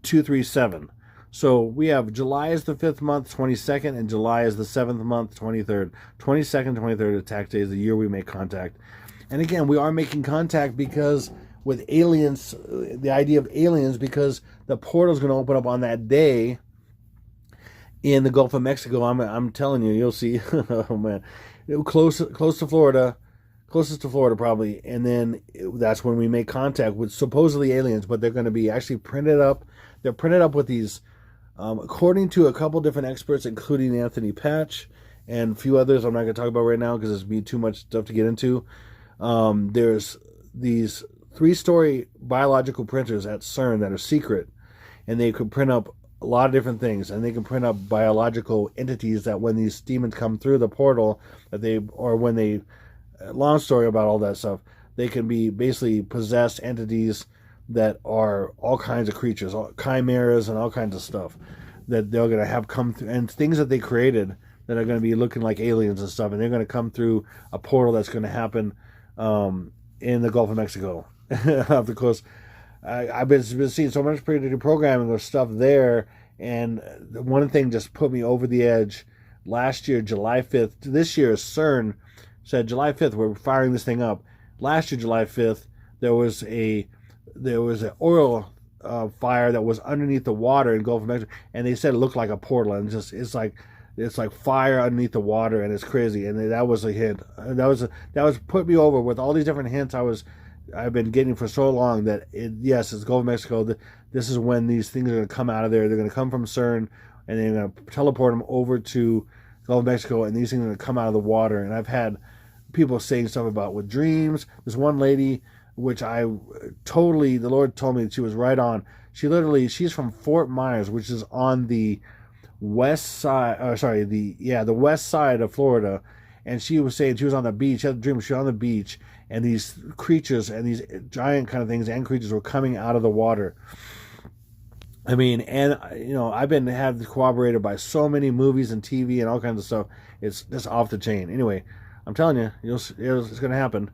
A: 237. So we have July is the 5th month, 22nd, and July is the 7th month, 23rd. 22nd, 23rd attack day is the year we make contact. And again, we are making contact because with aliens, the idea of aliens, because the portal is going to open up on that day in the Gulf of Mexico. I'm telling you, you'll see. Oh man, close to Florida, closest to Florida probably, and then that's when we make contact with supposedly aliens. But they're going to be actually printed up. They're printed up with these, according to a couple different experts, including Anthony Patch and a few others. I'm not going to talk about right now because there's be too much stuff to get into. There's these 3-story biological printers at CERN that are secret, and they could print up a lot of different things, and they can print up biological entities that when these demons come through the portal, long story about all that stuff, they can be basically possessed entities that are all kinds of creatures, chimeras and all kinds of stuff that they're going to have come through, and things that they created that are going to be looking like aliens and stuff, and they're going to come through a portal that's going to happen in the Gulf of Mexico. Of course, I've been seeing so much predictive programming or stuff there, and one thing just put me over the edge. Last year, July 5th, this year, CERN said July 5th, we're firing this thing up. Last year, July 5th, there was an oil fire that was underneath the water in Gulf of Mexico, and they said it looked like a portal, and it's like fire underneath the water, and it's crazy. And that was a hint. That was put me over with all these different hints I've been getting for so long that yes, it's Gulf of Mexico. This is when these things are going to come out of there. They're going to come from CERN, and they're going to teleport them over to Gulf of Mexico, and these things are going to come out of the water. And I've had people saying stuff about with dreams. This one lady, which the Lord told me that she was right on. She's from Fort Myers, which is on the west side, the west side of Florida, and she was saying she was on the beach. She had a dream. She was on the beach, and these creatures and these giant kind of things and creatures were coming out of the water. I mean, and I've been had corroborated by so many movies and TV and all kinds of stuff. It's just off the chain. Anyway, I'm telling you, it's going to happen.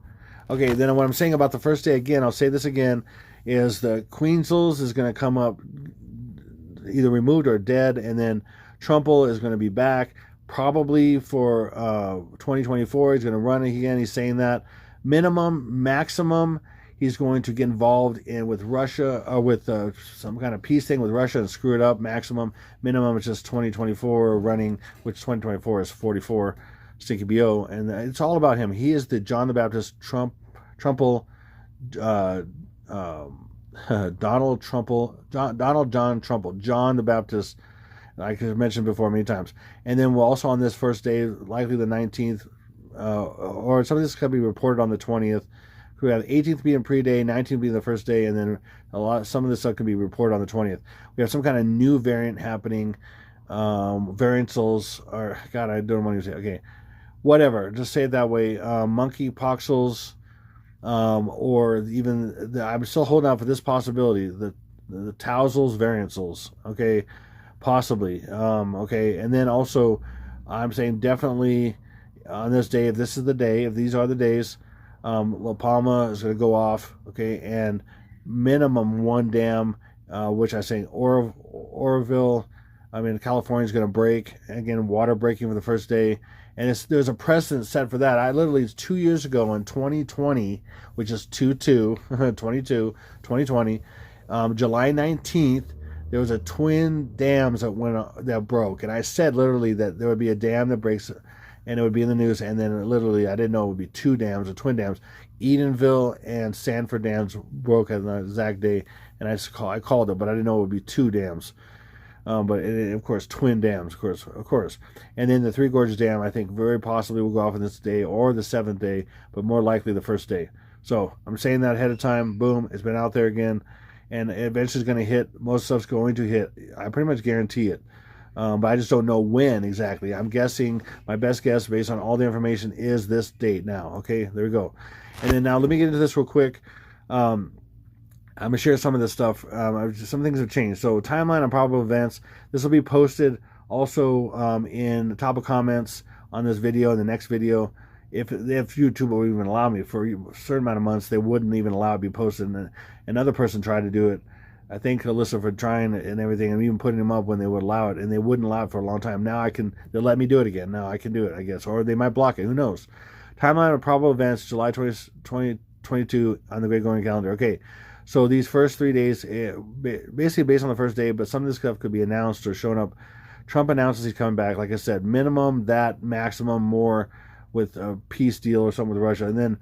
A: Okay, then what I'm saying about the first day again, I'll say this again, is the Queensels is going to come up either removed or dead, and then Trumple is going to be back probably for 2024. He's going to run again. He's saying that maximum, he's going to get involved with Russia or with some kind of peace thing with Russia and screw it up. Minimum is just 2024 running, which 2024 is 44 Stinky BO, and it's all about him. He is the John the Baptist Trumple. Donald John Trumple, John the Baptist, like I mentioned before many times. And then we'll also on this first day, likely the 19th, or some of this could be reported on the 20th. We have 18th being pre-day, 19th being the first day, and then some of this stuff can be reported on the 20th. We have some kind of new variant happening. Variantals, or God, I don't want to say. Okay, whatever. Just say it that way. Monkeypoxels. Or even I'm still holding out for this possibility, the Touzles variantals, okay, possibly, okay, and then also I'm saying definitely on this day, if this is the day, if these are the days, La Palma is going to go off, okay, and minimum one dam, which I say Oroville, California is going to break again, water breaking for the first day. And there's a precedent set for that. It's 2 years ago in 2020, which is 2020, July 19th,
B: there was a twin dams that broke, and I said literally that there would be a dam that breaks, and it would be in the news. And then literally, I didn't know it would be two dams or twin dams. Edenville and Sanford dams broke at the exact day, and I called it, but I didn't know it would be two dams. But of course, twin dams, of course. And then the Three Gorges Dam, I think very possibly will go off on this day or the seventh day, but more likely the first day. So I'm saying that ahead of time. Boom, it's been out there again, and eventually it's going to hit. Most stuff's going to hit. I pretty much guarantee it. But I just don't know when exactly. I'm guessing, my best guess based on all the information is this date now. Okay, there we go. And then now let me get into this real quick. I'm going to share some of this stuff. Some things have changed. So timeline on probable events. This will be posted also in the top of comments on this video, in the next video. If YouTube will even allow me, for a certain amount of months, they wouldn't even allow it to be posted. And another person tried to do it. I thank Alyssa for trying it and everything, and even putting them up when they would allow it, and they wouldn't allow it for a long time. Now they'll let me do it again. Now I can do it, I guess. Or they might block it. Who knows? Timeline of probable events, July 2022 on the Gregorian calendar. Okay. So these first 3 days, basically based on the first day, but some of this stuff could be announced or shown up. Trump announces he's coming back. Like I said, minimum that, maximum more with a peace deal or something with Russia. And then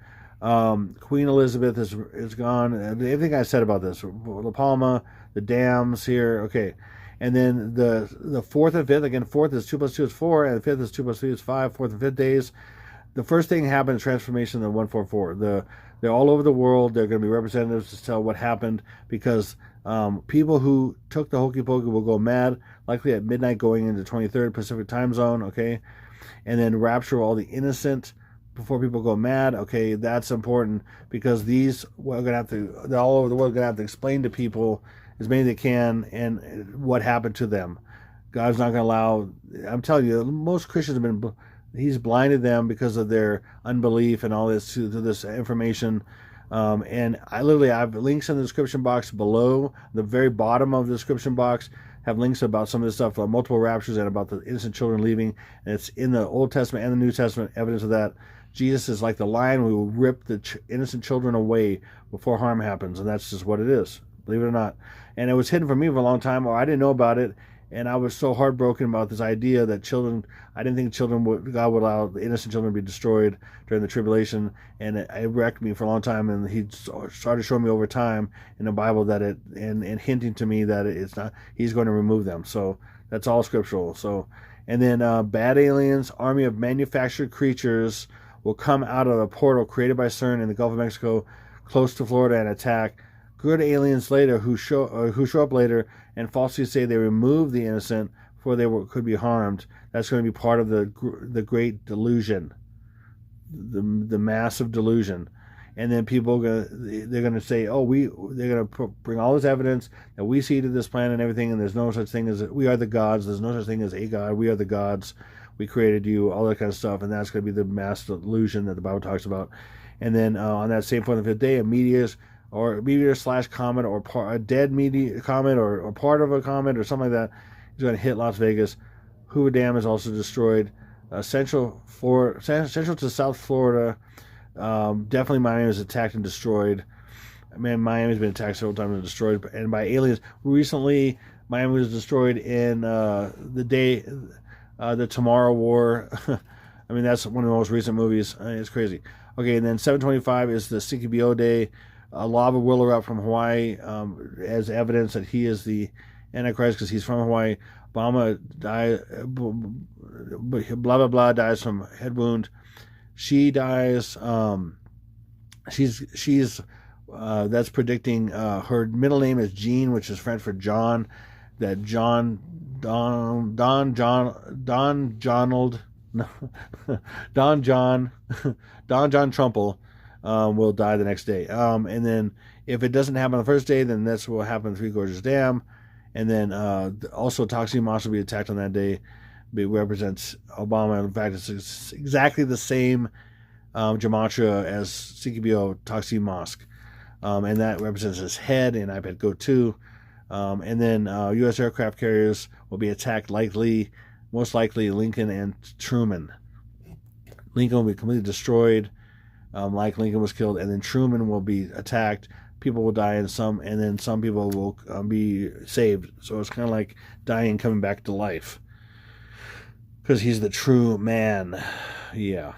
B: Queen Elizabeth is gone. Everything I said about this, La Palma, the dams here, okay. And then the fourth and fifth, again, fourth is 2 + 2 is 4, and the fifth is 2 + 3 is 5, fourth and fifth days. The first thing happened is transformation of the 144. They're all over the world. They're going to be representatives to tell what happened, because people who took the hokey pokey will go mad, likely at midnight going into 23rd Pacific time zone, okay? And then rapture all the innocent before people go mad, okay? That's important, because we're going to have to, they're all over the world, going to have to explain to people as many as they can and what happened to them. God's not going to allow, I'm telling you, most Christians have been, he's blinded them because of their unbelief and all this to this information. And I have links in the description box below. The very bottom of the description box have links about some of this stuff, multiple raptures, and about the innocent children leaving. And it's in the Old Testament and the New Testament, evidence of that. Jesus is like the lion who will rip the innocent children away before harm happens. And that's just what it is, believe it or not. And it was hidden from me for a long time, or I didn't know about it. And I was so heartbroken about this idea that I didn't think God would allow the innocent children to be destroyed during the tribulation. And it wrecked me for a long time. And he started showing me over time in the Bible that and hinting to me that it's not, he's going to remove them. So that's all scriptural. So, and then bad aliens, army of manufactured creatures will come out of a portal created by CERN in the Gulf of Mexico, close to Florida, and attack. Good aliens later who show up later and falsely say they removed the innocent before they could be harmed. That's going to be part of the great delusion, the massive delusion. And then people they're going to say, they're going to bring all this evidence that we see to this planet and everything, and there's no such thing as we are the gods. There's no such thing as a god. We are the gods. We created you. All that kind of stuff, and that's going to be the mass delusion that the Bible talks about. And then on that same 4th and 5th day, a meteor/comet, or a dead comet, or part of a comet, or something like that, is going to hit Las Vegas. Hoover Dam is also destroyed. Central to South Florida, definitely Miami was attacked and destroyed. Man, Miami's been attacked several times and destroyed, and by aliens. Recently, Miami was destroyed in the Tomorrow War. I mean, that's one of the most recent movies. It's crazy. Okay, and then 7/25 is the CKBO day. Lava will erupt from Hawaii as evidence that he is the Antichrist, because he's from Hawaii. Obama died, blah blah blah, dies from head wound. She dies. She's that's predicting. Her middle name is Jean, which is French for John. That John Trumple will die the next day. And then if it doesn't happen on the first day, then that's what will happen in Three Gorges Dam. And then also Toxie Mosque will be attacked on that day. It represents Obama. In fact, it's exactly the same Gematria as CKBO Toxie Mosque. And that represents his head in iPad Go 2. And then U.S. aircraft carriers will be attacked, most likely Lincoln and Truman. Lincoln will be completely destroyed, like Lincoln was killed, and then Truman will be attacked. people will die, and then some people will be saved. So it's kind of like dying and coming back to life, because he's the true man. Yeah.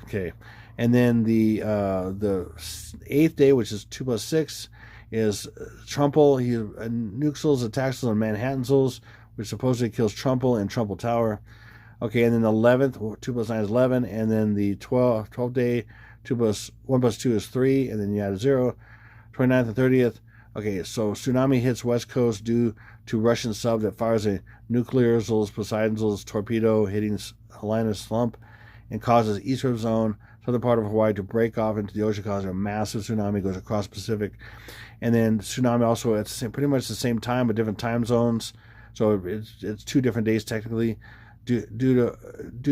B: Okay. And then the 8th day, which is 2 plus 6, is Trumple. He Nuxels, Attaxels, and Manhattans, which supposedly kills Trumple and Trumple Tower. Okay, and then the 11th, 2 plus 9 is 11, and then the 12th day, 1 plus 2 is 3, and then you add a 0. 29th and 30th. Okay, so tsunami hits West Coast due to Russian sub that fires a nuclear Poseidon's torpedo hitting Helena slump and causes eastern zone, southern part of Hawaii, to break off into the ocean, causing a massive tsunami, goes across the Pacific. And then tsunami also at pretty much the same time, but different time zones. So it's 2 different days technically, due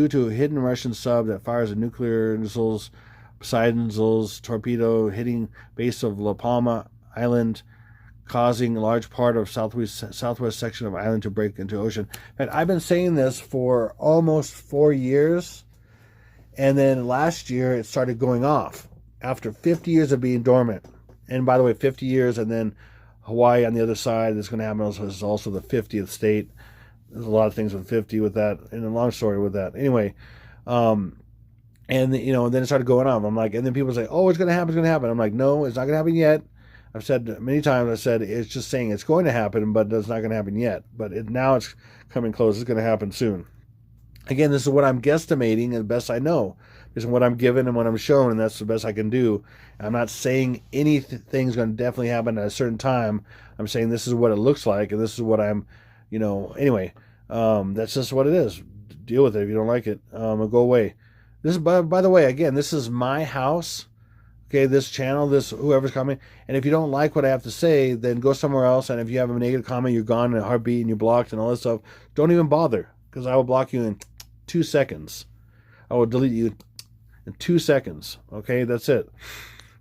B: to a hidden Russian sub that fires a nuclear missiles, Poseidon's torpedo hitting base of La Palma Island, causing a large part of southwest section of island to break into ocean. And I've been saying this for almost 4 years, and then last year it started going off after 50 years of being dormant. And by the way, 50 years, and then Hawaii on the other side is going to happen. Also, is also the 50th state. There's a lot of things with 50 with that, and a long story with that. Anyway, and then it started going on. I'm like, and then people say, "Oh, it's going to happen. It's going to happen." I'm like, "No, it's not going to happen yet." I've said many times. I said it's just saying it's going to happen, but it's not going to happen yet. But now it's coming close. It's going to happen soon. Again, this is what I'm guesstimating, the best I know. This is what I'm given and what I'm shown, and that's the best I can do. I'm not saying anything's going to definitely happen at a certain time. I'm saying this is what it looks like, and this is what I'm, anyway, that's just what it is. Deal with it. If you don't like it, it'll go away. This is, by the way, again, this is my house. Okay, this channel, whoever's coming. And if you don't like what I have to say, then go somewhere else. And if you have a negative comment, you're gone in a heartbeat and you're blocked and all this stuff, don't even bother, because I will block you in 2 seconds. I will delete you in 2 seconds. Okay, that's it.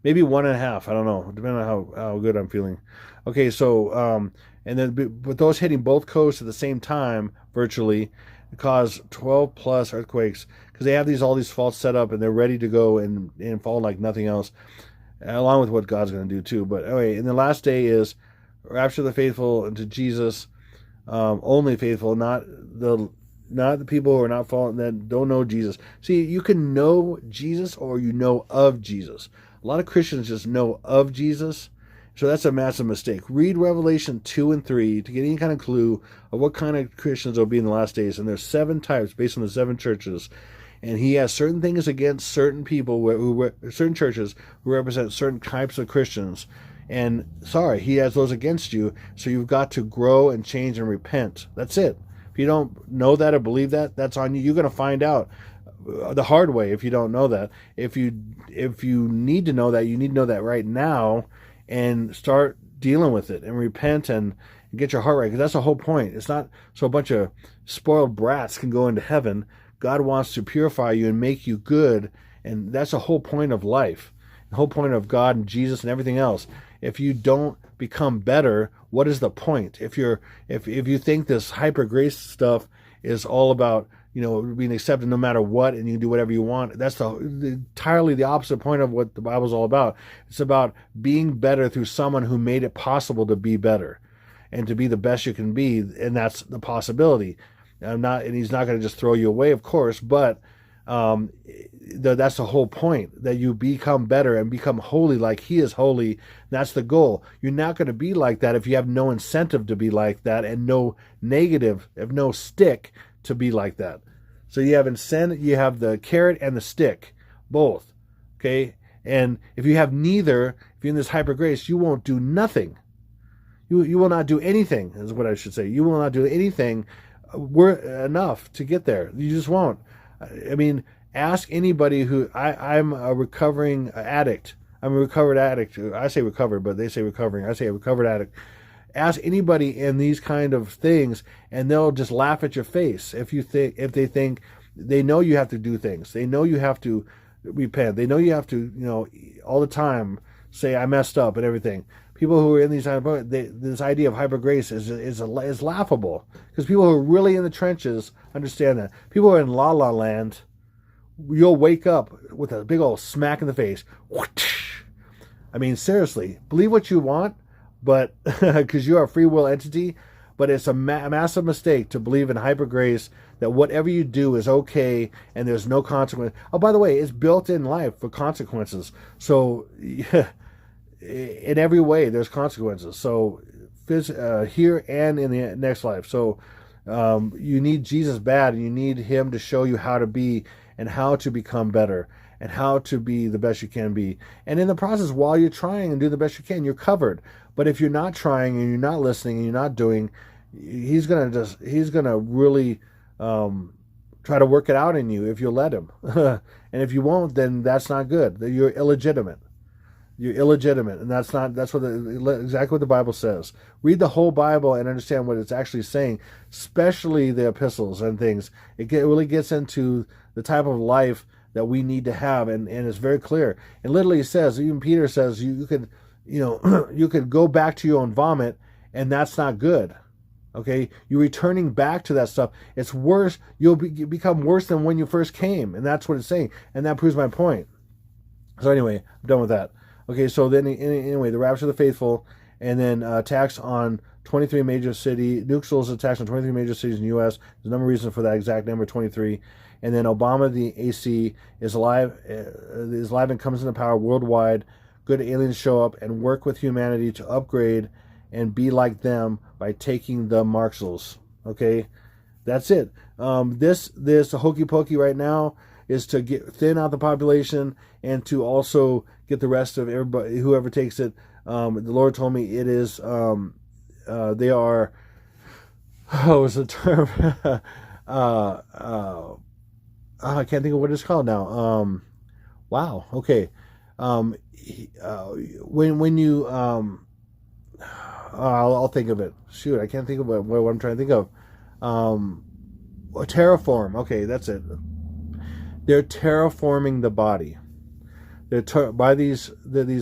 B: Maybe 1.5. I don't know, depending on how good I'm feeling. Okay, so and then with those hitting both coasts at the same time, virtually, cause 12 plus earthquakes, because they have all these faults set up and they're ready to go and fall like nothing else, along with what God's going to do too. But anyway, and the last day is rapture the faithful into Jesus, only faithful, not the people who are not fallen, that don't know Jesus. See, you can know Jesus or you know of Jesus. A lot of Christians just know of Jesus. So that's a massive mistake. Read Revelation 2 and 3 to get any kind of clue of what kind of Christians will be in the last days. And there's 7 types based on the 7 churches. And he has certain things against certain people, certain churches who represent certain types of Christians. And he has those against you. So you've got to grow and change and repent. That's it. If you don't know that or believe that, that's on you. You're going to find out the hard way if you don't know that. If you need to know that, you need to know that right now and start dealing with it and repent and get your heart right, because that's the whole point. It's not so a bunch of spoiled brats can go into heaven. God wants to purify you and make you good, and that's the whole point of life, the whole point of God and Jesus and everything else. If you don't become better, what is the point? If you think this hyper grace stuff is all about being accepted no matter what, and you can do whatever you want, that's entirely the opposite point of what the Bible's all about. It's about being better through someone who made it possible to be better and to be the best you can be, and that's the possibility. And he's not going to just throw you away, of course, but that's the whole point, that you become better and become holy like he is holy. That's the goal. You're not going to be like that if you have no incentive to be like that, and no stick to be like that. So you have incentive, you have the carrot and the stick, both. Okay? And if you have neither, if you're in this hyper grace, you won't do nothing. You will not do anything, is what I should say. You will not do anything enough to get there. You just won't. I mean, ask anybody I'm a recovering addict. I'm a recovered addict. I say recovered, but they say recovering. I say a recovered addict. Ask anybody in these kind of things, and they'll just laugh at your face if they think they know you have to do things. They know you have to repent. They know you have to, all the time say I messed up and everything. People who are in these this idea of hyper grace is laughable, because people who are really in the trenches understand that. People who are in la la land, you'll wake up with a big old smack in the face. I mean, seriously, believe what you want, but because you are a free will entity, but it's a massive mistake to believe in hyper grace that whatever you do is okay and there's no consequence. Oh, by the way, it's built in life for consequences. So, yeah, in every way, there's consequences. So, here and in the next life. So, you need Jesus bad, and you need Him to show you how to be and how to become better and how to be the best you can be. And in the process, while you're trying and do the best you can, you're covered. But if you're not trying and you're not listening and you're not doing, he's gonna really try to work it out in you if you'll let him. And if you won't, then that's not good. You're illegitimate. You're illegitimate, and that's exactly what the Bible says. Read the whole Bible and understand what it's actually saying, especially the epistles and things. It really gets into the type of life that we need to have, and it's very clear. And literally says, even Peter says, you could, you could go back to your own vomit, and that's not good. Okay, you're returning back to that stuff. It's worse. You'll become worse than when you first came, and that's what it's saying. And that proves my point. So anyway, I'm done with that. Okay, so then anyway, the rapture of the faithful, and then attacks on 23 major cities, nuclear attacks on 23 major cities in the U.S. There's a number of reasons for that exact number, 23. And then Obama, the AC, is alive and comes into power worldwide. Good aliens show up and work with humanity to upgrade and be like them by taking the Marxals. Okay, that's it. This hokey pokey right now is to thin out the population and to also get the rest of everybody, whoever takes it. The Lord told me it is, they are, what was the term? I can't think of what it's called now. Wow. Okay. When you, I'll think of it. Shoot, I can't think of what I'm trying to think of. Terraform. Okay, that's it. They're terraforming the body. By these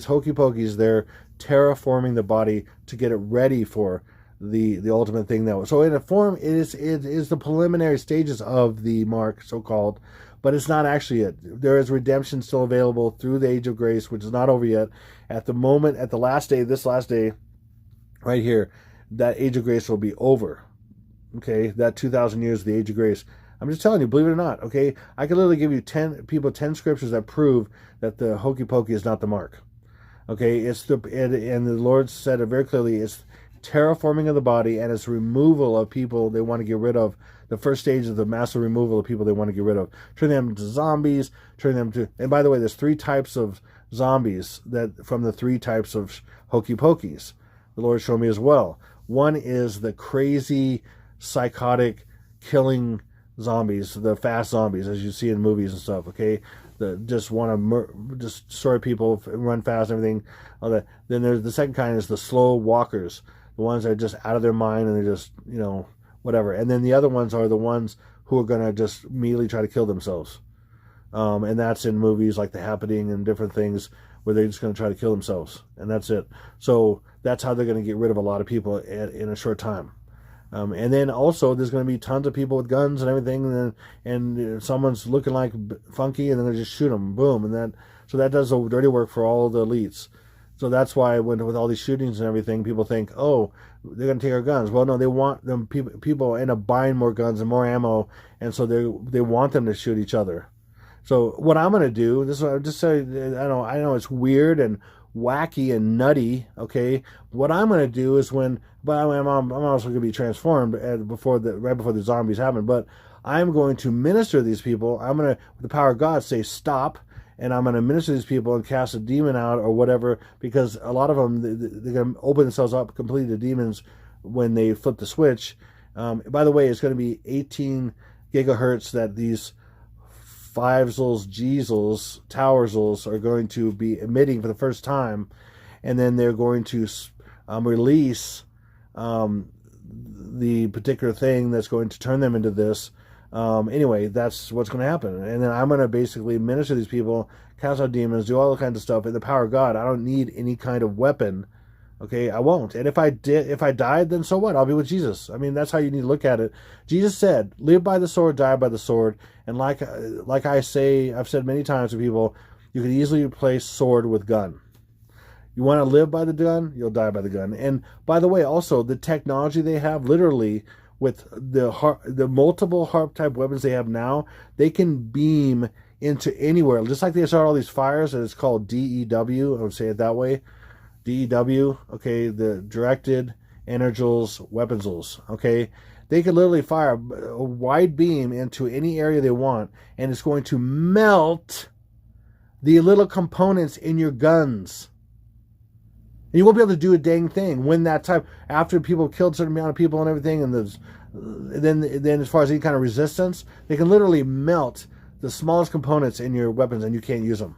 B: hokey pokeys, they're terraforming the body to get it ready for the ultimate thing that was. So in a form, it is the preliminary stages of the mark, so called, but it's not actually it. There is redemption still available through the age of grace, which is not over yet. At the moment, at the last day, this last day, right here, that age of grace will be over. Okay, that 2,000 years of the age of grace. I'm just telling you, believe it or not. Okay, I could literally give you 10 scriptures that prove that the hokey pokey is not the mark. Okay, and the Lord said it very clearly. It's terraforming of the body, and it's removal of people they want to get rid of. The first stage of the massive removal of people they want to get rid of. Turn them into zombies. Turn them to. And by the way, there's 3 types of zombies that from the 3 types of hokey pokeys. The Lord showed me as well. One is the crazy, psychotic, killing zombies, the fast zombies, as you see in movies and stuff. Okay, that just want to just destroy people, run fast, and everything. All that. Then there's the second kind is the slow walkers, the ones that are just out of their mind and they're just whatever. And then the other ones are the ones who are gonna just immediately try to kill themselves. And that's in movies like The Happening and different things where they're just going to try to kill themselves, and that's it. So that's how they're going to get rid of a lot of people in a short time. And then also there's going to be tons of people with guns and everything, and someone's looking like funky, and then they just shoot them, boom, and that does the dirty work for all the elites. So that's why with all these shootings and everything, people think, oh, they're going to take our guns. Well, no, they want them. People end up buying more guns and more ammo, and so they want them to shoot each other. So what I'm going to do, this is what I'm just saying, I know it's weird and wacky and nutty, okay? What I'm going to do is I'm also going to be transformed right before the zombies happen, but I'm going to minister to these people. I'm going to, with the power of God, say stop, and I'm going to minister to these people and cast a demon out or whatever, because a lot of them, they're going to open themselves up completely to demons when they flip the switch. By the way, it's going to be 18 gigahertz that these Fivesels, Jeezels, Towersels are going to be emitting for the first time, and then they're going to release the particular thing that's going to turn them into this. Anyway, that's what's going to happen. And then I'm going to basically minister to these people, cast out demons, do all the kinds of stuff. In the power of God, I don't need any kind of weapon. Okay, I won't. And if I died, then so what? I'll be with Jesus. I mean, that's how you need to look at it. Jesus said, live by the sword, die by the sword. And like I've said many times to people, you can easily replace sword with gun. You want to live by the gun, you'll die by the gun. And by the way, also the technology they have, literally with the multiple harp type weapons they have now, they can beam into anywhere. Just like they start all these fires, and it's called DEW. I would say it that way. DEW. Okay, the directed energials weaponsals. Okay, they could literally fire a wide beam into any area they want, and it's going to melt the little components in your guns. And you won't be able to do a dang thing when that time, after people killed a certain amount of people and everything, and then as far as any kind of resistance, they can literally melt the smallest components in your weapons, and you can't use them.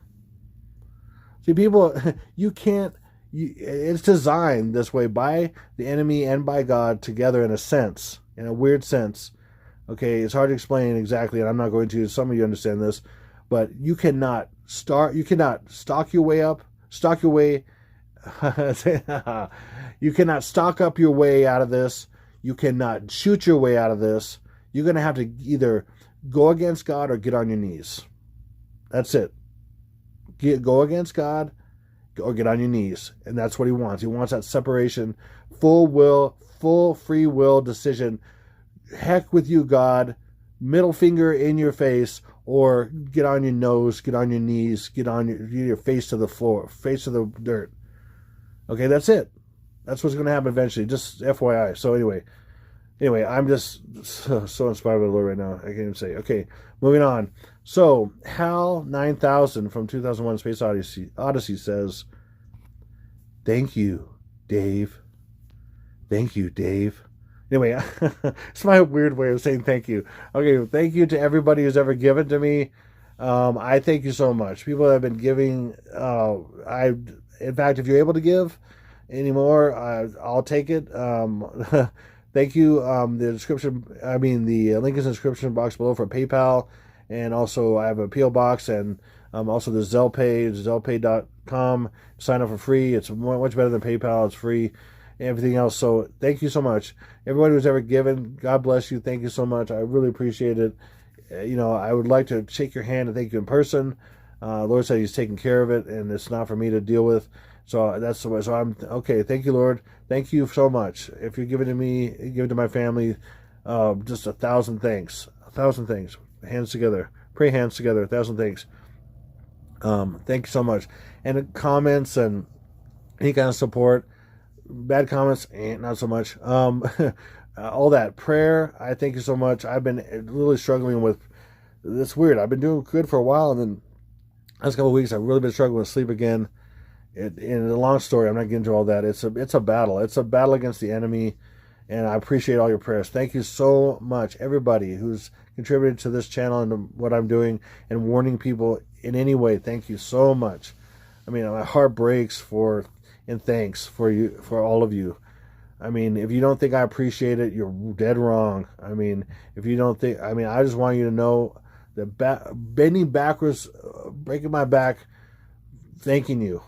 B: See, people, you can't. It's designed this way by the enemy and by God together in a sense, in a weird sense. Okay, it's hard to explain exactly, and I'm not going to. Some of you understand this, but you cannot stock your way up, stock your way. You cannot stock up your way out of this. You cannot shoot your way out of this. You're going to have to either go against God or get on your knees. That's it. Go against God or get on your knees. And that's what he wants. He wants that separation, full will, full free will decision. Heck with you, God. Middle finger in your face, or get on your nose, get on your knees, get on your face to the floor, face to the dirt. Okay, that's it. That's what's going to happen eventually. Just FYI. So anyway, I'm just so inspired by the Lord right now. I can't even say. Okay, moving on. So HAL 9000 from 2001: Space Odyssey says, "Thank you, Dave. Thank you, Dave." Anyway, it's my weird way of saying thank you. Okay, thank you to everybody who's ever given to me. I thank you so much. People have been giving. In fact, if you're able to give anymore, I'll take it. Thank you. The link is in the description box below for PayPal, and also I have a PO box, and also the Zelle page, zellepay.com. Sign up for free. It's much better than PayPal. It's free. Everything else. So thank you so much, everybody who's ever given. God bless you. Thank you so much. I really appreciate it. I would like to shake your hand and thank you in person. Lord said He's taking care of it, and it's not for me to deal with. So that's the way. So I'm okay. Thank you, Lord. Thank you so much. If you're giving to me, give it to my family. Just 1,000 thanks. 1,000 thanks. Hands together. Pray hands together. 1,000 thanks. Thank you so much. And comments and any kind of support. Bad comments, not so much. All that prayer. I thank you so much. I've been really struggling with. It's weird. I've been doing good for a while, and then last couple of weeks I've really been struggling with sleep again. In a long story, I'm not getting into all that. It's a battle. It's a battle against the enemy, and I appreciate all your prayers. Thank you so much, everybody who's contributed to this channel and to what I'm doing and warning people in any way. Thank you so much. I mean, my heart breaks and thanks for you, for all of you. I mean, if you don't think I appreciate it, you're dead wrong. I mean, if you don't think, I just want you to know that bending backwards, breaking my back, thanking you.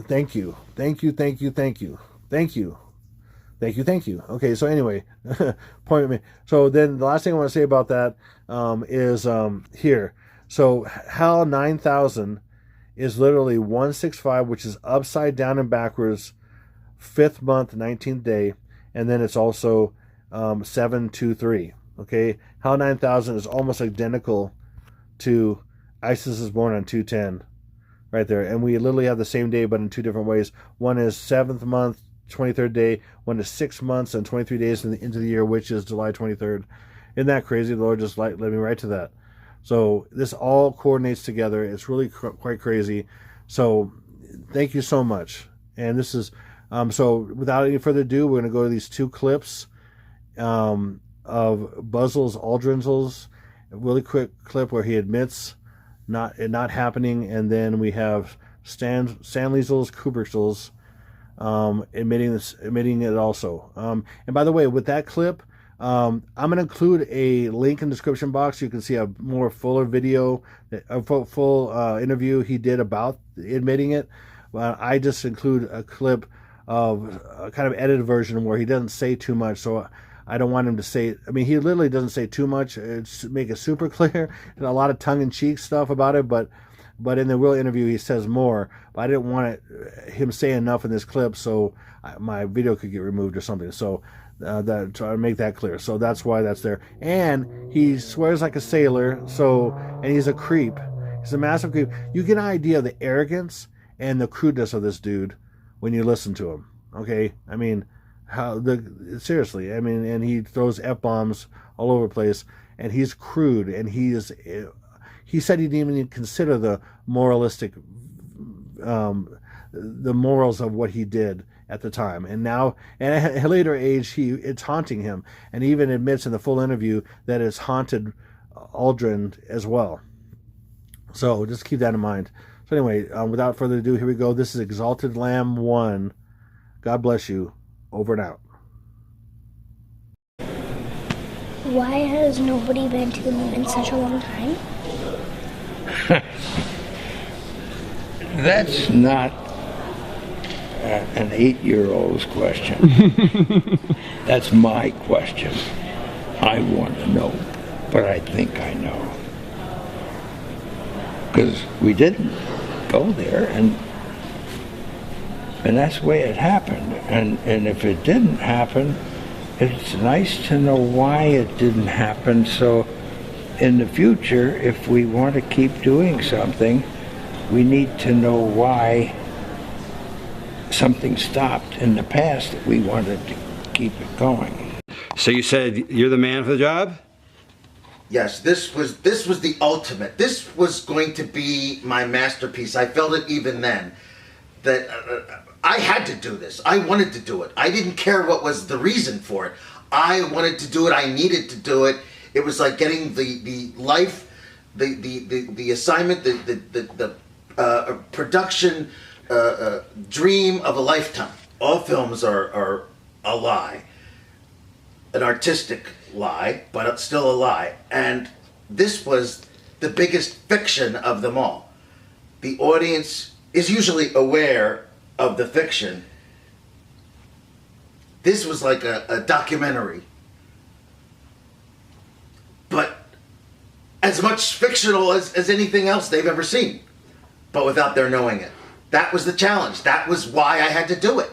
B: Thank you. Thank you. Thank you. Thank you. Thank you. Thank you. Thank you. Okay, so anyway, point at me. So then the last thing I want to say about that is here. So HAL 9000 is literally 165, which is upside down and backwards, 5th month, 19th day, and then it's also 723. Okay, HAL 9000 is almost identical to ISIS is born on 210, right there, and we literally have the same day, but in two different ways. One is 7th month, 23rd day. One is 6 months and 23 days into the year, which is July 23rd. Isn't that crazy? The Lord just led me right to that. So this all coordinates together. It's really quite crazy. So thank you so much. And this is, so without any further ado, we're going to go to these two clips of Buzzle's Aldrinsel's, a really quick clip where he admits it not happening. And then we have Stanley's Kubrichel's admitting it also. And by the way, with that clip, I'm going to include a link in the description box. You can see a more fuller video, a full interview he did about admitting it. I just include a clip of a kind of edited version where he doesn't say too much. So I don't want him to say, he literally doesn't say too much. It's make it super clear and a lot of tongue-in-cheek stuff about it. But But in the real interview, he says more. But I didn't want him say enough in this clip, so my video could get removed or something. So that try to make that clear. So that's why that's there. And he swears like a sailor. So and he's a creep. He's a massive creep. You get an idea of the arrogance and the crudeness of this dude when you listen to him. Okay, I mean, seriously. I mean, and he throws f-bombs all over the place, and he's crude, and he said he didn't even consider the moralistic, the morals of what he did at the time. And now, and at a later age, it's haunting him, and he even admits in the full interview that it's haunted Aldrin as well. So just keep that in mind. So anyway, without further ado, here we go. This is Exalted Lamb 1. God bless you. Over and out.
C: Why has nobody been to the moon in such a long time?
D: That's not an 8-year-old's question. That's my question. I want to know, but I think I know. Because we didn't go there, and that's the way it happened. And if it didn't happen, it's nice to know why it didn't happen, so in the future, if we want to keep doing something, we need to know why something stopped in the past that we wanted to keep it going.
E: So you said you're the man for the job?
F: Yes, this was the ultimate. This was going to be my masterpiece. I felt it even then, that I had to do this. I wanted to do it. I didn't care what was the reason for it. I wanted to do it. I needed to do it. It was like getting the life, the assignment, the production dream of a lifetime. All films are a lie, an artistic lie, but still a lie. And this was the biggest fiction of them all. The audience is usually aware of the fiction. This was like a documentary, but as much fictional as anything else they've ever seen, but without their knowing it. That was the challenge. That was why I had to do it.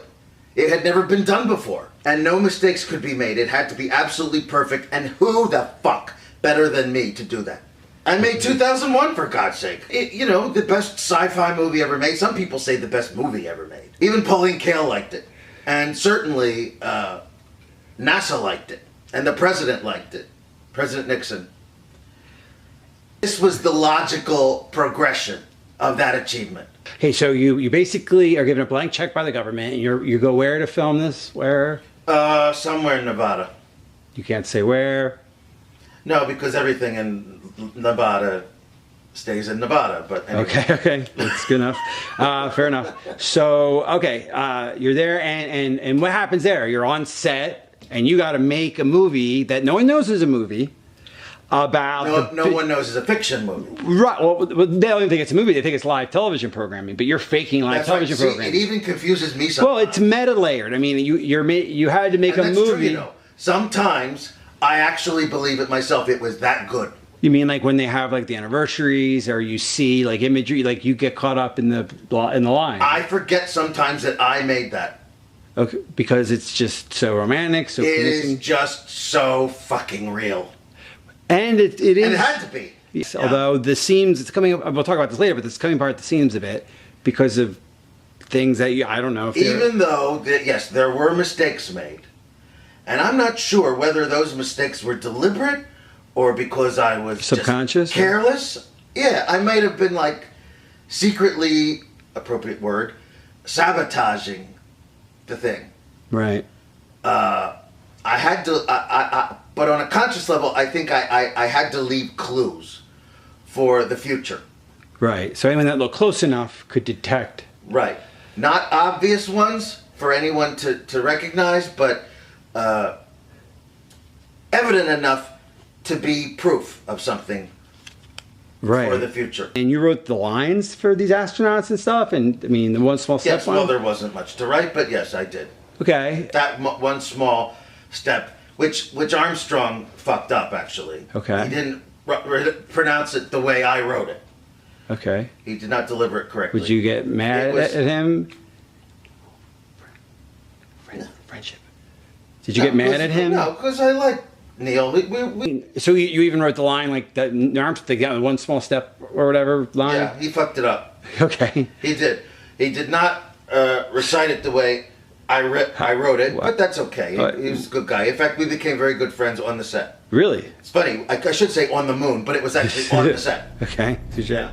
F: It had never been done before, and no mistakes could be made. It had to be absolutely perfect, and who the fuck better than me to do that? I made 2001, for God's sake. You know, the best sci-fi movie ever made. Some people say the best movie ever made. Even Pauline Kael liked it. And certainly, NASA liked it. And the president liked it. President Nixon. This was the logical progression of that achievement.
E: Hey, so you basically are given a blank check by the government, and you go where to film this? Where?
F: Somewhere in Nevada.
E: You can't say where?
F: No, because everything in Nevada stays in Nevada, but anyway.
E: Okay, that's good enough. Fair enough. So, okay, you're there, and what happens there? You're on set, and you got to make a movie that no one knows is a movie about...
F: No one knows it's a fiction movie.
E: Right, well, they don't even think it's a movie, they think it's live television programming, but you're faking live television
F: right. See,
E: programming.
F: it even confuses me sometimes.
E: Well, it's meta-layered. I mean, you had to make a movie...
F: True, you know. Sometimes I actually believe it myself, it was that good.
E: You mean like when they have like the anniversaries, or you see like imagery, like you get caught up in the line?
F: I forget sometimes that I made that.
E: Okay, because it's just so romantic, so
F: it
E: convincing.
F: is just so fucking real.
E: And it is.
F: And it had to be.
E: Yes, yeah. Although the seams, it's coming up, we'll talk about this later, but it's coming apart the seams a bit because of things that I don't know if
F: even though, yes, there were mistakes made. And I'm not sure whether those mistakes were deliberate or because I was
E: subconscious,
F: just careless. Yeah, I might have been like secretly, appropriate word, sabotaging the thing.
E: Right.
F: I had to, but on a conscious level, I think I had to leave clues for the future.
E: Right. So anyone that looked close enough could detect.
F: Right. Not obvious ones for anyone to recognize, but evident enough to be proof of something for the future.
E: And you wrote the lines for these astronauts and stuff, and I mean the one small step.
F: Yes, well, there wasn't much to write, but yes, I did.
E: Okay.
F: That one small step, which Armstrong fucked up, actually.
E: Okay.
F: He didn't pronounce it the way I wrote it.
E: Okay.
F: He did not deliver it correctly.
E: Would you get mad at him? Friendship. Did you get mad at him?
F: No, because I like Neil.
E: So you even wrote the line like the one small step or whatever line?
F: Yeah, he fucked it up.
E: Okay.
F: He did. He did not recite it the way I wrote it, but that's okay. He was a good guy. In fact, we became very good friends on the set.
E: Really?
F: It's funny. I should say on the moon, but it was actually on the set.
E: Okay.
F: Yeah.